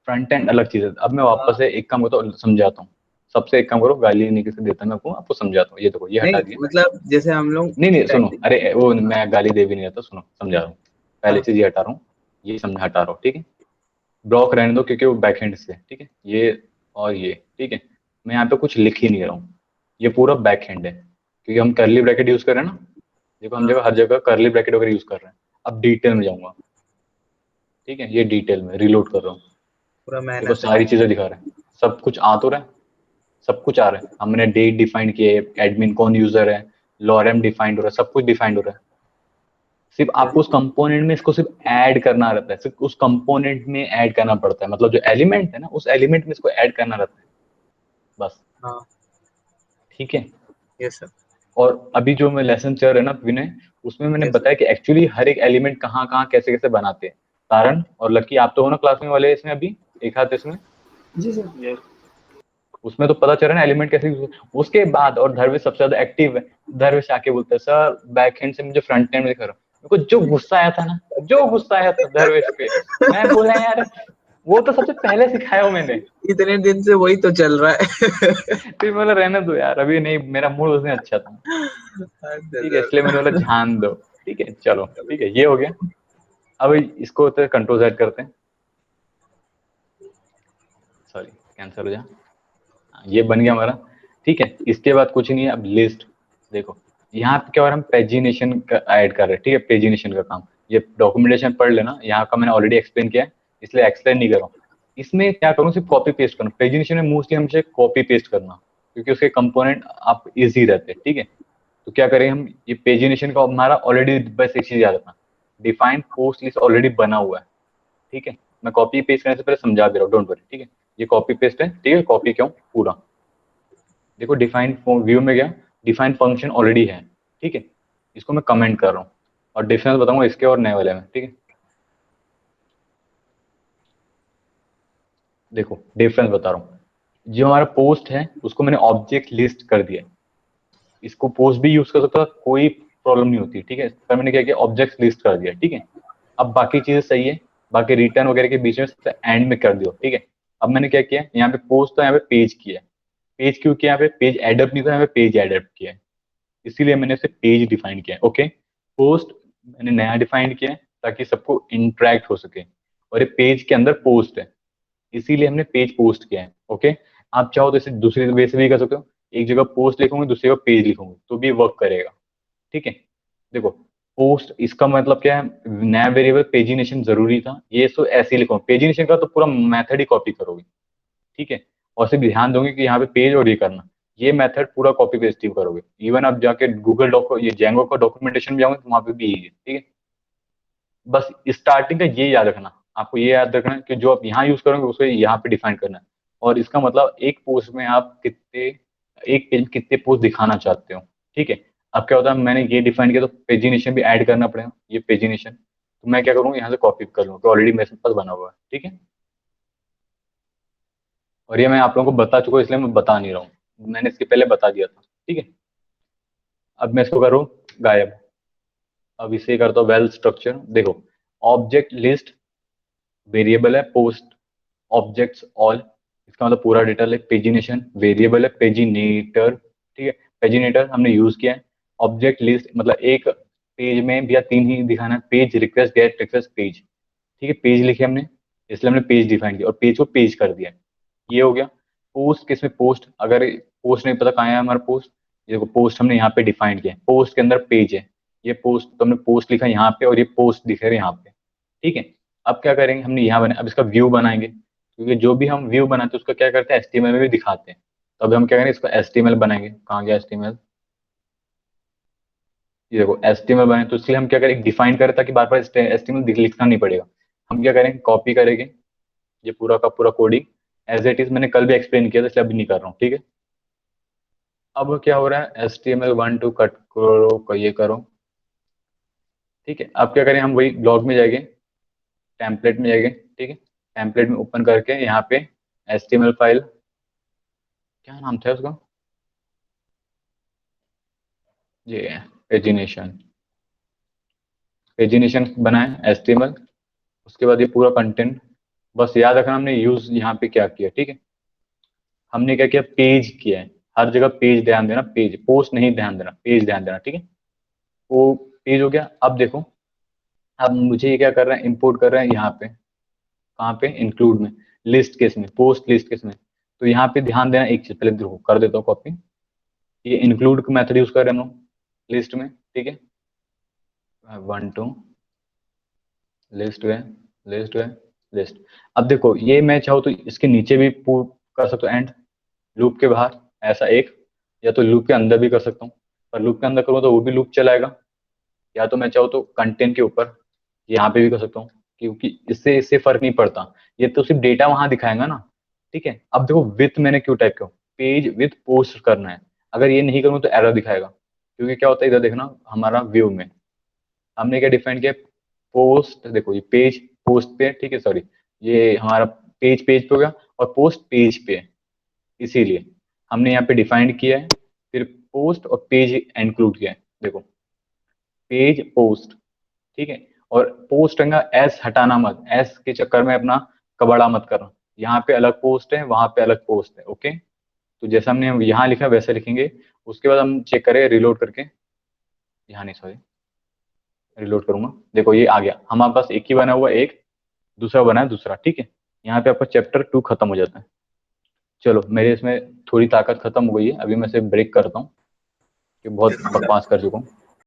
फ्रंट एंड अलग चीज है। अब मैं वापस से एक काम करता हूँ, समझाता हूँ, सबसे एक काम करो, गाली नहीं किसी देता मैं आपको समझाता हूँ, ये देखो ये हटा नहीं दिया, मतलब जैसे हम लोग नहीं नहीं सुनो, स्टैटिक। अरे वो मैं गाली दे भी नहीं रहता, सुनो समझा रहा हूँ, पहले हाँ चीज ये हटा रहा हूँ, ये समझ हटा रहा हूँ, ठीक है, ब्लॉक रहने दो क्योंकि वो बैक एंड से है, ठीक है, ये और ये, ठीक है, मैं यहाँ पे कुछ लिख ही नहीं रहा हूँ, ये पूरा बैक एंड है, क्योंकि हम करली ब्रैकेट यूज कर रहे हैं ना, देखो हम जगह हाँ हर जगह करली ब्रैकेट वगैरह यूज कर रहे हैं। अब डिटेल में जाऊंगा, ठीक है, ये डिटेल में रिलोड कर रहा हूँ, पूरा देखो मेहनत है। सारी चीजें दिखा रहे हैं, सब कुछ आ तो रहा है, सब कुछ आ रहा है, हमने डेट डिफाइन किए, एडमिन कौन यूजर है, लॉरेम डिफाइंड हो रहा है, सब कुछ डिफाइंड हो रहा है। सिर्फ आपको उस कंपोनेंट में इसको सिर्फ ऐड करना रहता है, सिर्फ उस कंपोनेंट में ऐड करना पड़ता है, मतलब जो एलिमेंट है ना उस एलिमेंट में इसको ऐड करना रहता है बस। हाँ ठीक है। Yes sir. और अभी जो मैं लेसन चल रहा है ना विनय, उसमें मैंने यस बताया कि एक्चुअली हर एक एलिमेंट कहाँ कहाँ कैसे कैसे बनाते हैं। कारण और लकी आप तो हो ना क्लास में वाले इसमें, अभी एक हाथ इसमें, जी सर। यस। उसमें तो पता चल रहा है ना एलिमेंट कैसे यूज होते हैं। उसके बाद और धर्वेश सबसे ज्यादा एक्टिव है। धर्वेश आके बोलते हैं सर बैक हैंड से मुझे फ्रंट हैंड में दिखा रहा हूँ। मेरे को जो गुस्सा आया था ना, जो गुस्सा आया था धर्वेश पे, मैं बोला यार वो तो सबसे पहले सिखाया हूँ मैंने। इतने दिन से वही तो चल रहा है। फिर बोला रहने दो यार, अभी नहीं, मेरा मूड उस दिन अच्छा था। अच्छा ठीक है, सर। इसलिए मैंने बोला ध्यान दो। ठीक है चलो, ठीक है ये हो गया। अब इसको तो कंट्रोल सेट करते हैं, सॉरी कैंसिल हो जा। हाँ, ये बन गया हमारा। ठीक है, इसके बाद कुछ नहीं है, अब लिस्ट देखो। यहाँ पे क्या हो रहा है, हम पेजिनेशन का ऐड कर रहे हैं। ठीक है, पेजिनेशन का काम, ये डॉक्यूमेंटेशन पढ़ लेना, यहाँ का मैंने ऑलरेडी एक्सप्लेन किया है, इसलिए एक्सप्लेन नहीं कर रहा हूँ। इसमें क्या करूँ, सिर्फ कॉपी पेस्ट करूँ। पेजिनेशन में मोस्टली हमेशा कॉपी पेस्ट करना, क्योंकि उसके कंपोनेंट आप इजी रहते हैं। ठीक है, तो क्या करें हम, ये पेजिनेशन का हमारा ऑलरेडी बस एक चीज याद रखना, डिफाइंड पोस्ट लिस्ट ऑलरेडी बना हुआ है। ठीक है, मैं कॉपी पेस्ट करने से पहले समझा दे रहा हूँ, डोंट वरी। ठीक है, ये कॉपी पेस्ट है। ठीक है, कॉपी क्यों पूरा, देखो डिफाइंड व्यू में गया, डिफाइंड फंक्शन ऑलरेडी है। ठीक है, इसको मैं कमेंट कर रहा हूँ और डिफरेंस बताऊंगा इसके और नए वाले में। ठीक है, देखो डिफरेंस बता रहा हूँ। जो हमारा पोस्ट है उसको मैंने ऑब्जेक्ट लिस्ट कर दिया, इसको पोस्ट भी यूज कर सकता था, कोई प्रॉब्लम नहीं होती। ठीक है, पर मैंने क्या किया, ऑब्जेक्ट लिस्ट कर दिया। ठीक है, अब बाकी चीजें सही है, बाकी रिटर्न वगैरह के बीच में एंड में कर दियो। ठीक है, अब मैंने क्या किया, यहाँ पे पोस्ट तो यहाँ पे पेज किया है। पेज क्यों किया, यहाँ पे पेज एडअप नहीं था, यहाँ पे पेज एडअप किया है, इसीलिए मैंने इसे पेज डिफाइन किया है। ओके, पोस्ट मैंने नया डिफाइन किया है ताकि सबको इंटरेक्ट हो सके, और ये पेज के अंदर पोस्ट है, इसीलिए हमने पेज पोस्ट किया है। ओके, आप चाहो तो इसे दूसरे वे से भी कर सकते हो, एक जगह पोस्ट लिखोगे दूसरी जगह पेज लिखोगे तो भी वर्क करेगा। ठीक है, देखो पोस्ट इसका मतलब क्या है, नया वेरिएबल पेजिनेशन जरूरी था, ये तो ऐसे ही लिखो, पेजिनेशन का तो पूरा मेथड ही कॉपी करोगे। ठीक है, और सिर्फ ध्यान दोगे कि यहाँ पे पेज और ये करना, ये मेथड पूरा कॉपी पेस्ट ही करोगे। इवन आप जाके गूगल डॉक ये जेंगो का डॉक्यूमेंटेशन भी जाओगे तो वहां पे भी यही है। ठीक है, बस स्टार्टिंग का ये याद रखना, आपको ये याद रखना है कि जो आप यहाँ यूज करोगे उसको यहाँ पे डिफाइन करना है। और इसका मतलब एक पोस्ट में आप कितने, एक पेज में कितने पोस्ट दिखाना चाहते हो। ठीक है, अब क्या होता है, मैंने ये डिफाइन किया तो पेजिनेशन भी ऐड करना पड़ेगा, ये पेजिनेशन तो मैं क्या करूँगा, यहाँ से कॉपी कर लूँ, तो ऑलरेडी मेरे पास बना हुआ है। ठीक है, और ये मैं आप लोगों को बता चुका हूं, इसलिए मैं बता नहीं रहा हूँ, मैंने इसके पहले बता दिया था। ठीक है, अब मैं इसको करूँ गायब। अब इसे करता हूँ वेल स्ट्रक्चर, देखो ऑब्जेक्ट लिस्ट, वेरिएबल है पोस्ट, ऑब्जेक्ट्स ऑल, इसका मतलब पूरा डिटेल है। पेजिनेशन वेरिएबल है पेजिनेटर। ठीक है, पेजिनेटर हमने यूज किया है। ऑब्जेक्ट लिस्ट मतलब एक पेज में भी या तीन ही दिखाना है, page request gate request page. ठीक है, पेज लिखे हमने, इसलिए हमने पेज डिफाइन किया और पेज को पेज कर दिया। ये हो गया। पोस्ट किसमें, पोस्ट अगर पोस्ट नहीं पता कहाँ है हमारा पोस्ट, ये देखो पोस्ट हमने यहाँ पे डिफाइन किया है, पोस्ट के अंदर पेज है, ये पोस्ट तो हमने पोस्ट लिखा यहाँ पे और ये पोस्ट दिख रहा है यहाँ पे। ठीक है, अब क्या करेंगे, हमने यहाँ बना, अब इसका व्यू बनाएंगे, क्योंकि जो भी हम व्यू बनाते हैं उसका क्या करते हैं, एचटीएमएल में भी दिखाते हैं। तो अभी हम क्या करेंगे, इसको एचटीएमएल बनाएंगे, कहाँ गया एचटीएमएल, ये देखो एचटीएमएल बने, तो इसलिए हम क्या करेंगे, डिफाइन करें ताकि बार बार एचटीएमएल लिखना नहीं पड़ेगा। हम क्या करेंगे, कॉपी करेंगे ये पूरा का पूरा कोडिंग एज इट इज, मैंने कल भी एक्सप्लेन किया था इसलिए अभी नहीं कर रहा हूँ। ठीक है, अब क्या हो रहा है, HTML1 2 कट करो, ये करो। ठीक है, अब क्या करें, हम वही ब्लॉग में जाएंगे, टेम्पलेट में जाएंगे। ठीक है, टेम्पलेट में ओपन करके यहाँ पे HTML फाइल, क्या नाम था उसका, ये पेजिनेशन, पेजिनेशन बनाए HTML। उसके बाद ये पूरा कंटेंट, बस याद रखना हमने यूज यहाँ पे क्या किया। ठीक है, हमने क्या किया, पेज किया है, हर जगह पेज ध्यान देना, पेज पोस्ट नहीं ध्यान देना, पेज ध्यान देना। ठीक है, वो पेज हो गया। अब देखो, अब मुझे ये क्या कर रहा है, इंपोर्ट कर रहा है यहाँ पे, कहाँ पे, इंक्लूड में, लिस्ट केस में, पोस्ट लिस्ट केस में। तो यहाँ पे ध्यान देना एक चीज, पहले देखो कर देता हूँ कॉपी, ये इंक्लूड का मेथड यूज कर रहे हैं हम लोग लिस्ट में। ठीक है, 1 2 लिस्ट है, लिस्ट है, लिस्ट। अब देखो ये मैं चाहूँ तो इसके नीचे भी कर सकता हूँ एंड लूप के बाहर ऐसा एक, या तो लूप के अंदर भी कर सकता हूँ, पर लूप के अंदर करूँ तो वो भी लूप चलाएगा, या तो मैं चाहूँ तो कंटेंट के ऊपर यहाँ पे भी कर सकता हूँ, क्योंकि इससे इससे फर्क नहीं पड़ता, ये तो सिर्फ डेटा वहां दिखाएगा ना। ठीक है, अब देखो विथ मैंने क्यों टाइप किया, पेज विथ पोस्ट करना है, अगर ये नहीं करूँ तो एरर दिखाएगा, क्योंकि क्या होता है इधर देखना हमारा व्यू में हमने क्या डिफाइन किया, पोस्ट, देखो ये पेज पोस्ट पे, ठीक है सॉरी, ये हमारा पेज पेज पे हो गया और पोस्ट पेज पे है, इसीलिए हमने यहाँ पे डिफाइंड किया है, फिर पोस्ट और पेज इंक्लूड किया है, देखो पेज पोस्ट, ठीक है, और पोस्ट रहेगा एस हटाना मत, एस के चक्कर में अपना कबाड़ा मत करना, यहाँ पे अलग पोस्ट है वहां पे अलग पोस्ट है, ओके। तो जैसा हमने यहाँ लिखा वैसे लिखेंगे, उसके बाद हम चेक करें रिलोड करके, यहाँ नहीं सॉरी, रिलोड करूंगा, देखो ये आ गया हमारे पास, एक ही बना हुआ एक, दूसरा बना है दूसरा, ठीक है, यहाँ पे आपका चैप्टर 2 खत्म हो जाता है। चलो मेरे इसमें थोड़ी ताकत खत्म हो गई है, अभी मैं इसे ब्रेक करता हूँ कि बहुत बकवास कर चुका हूँ।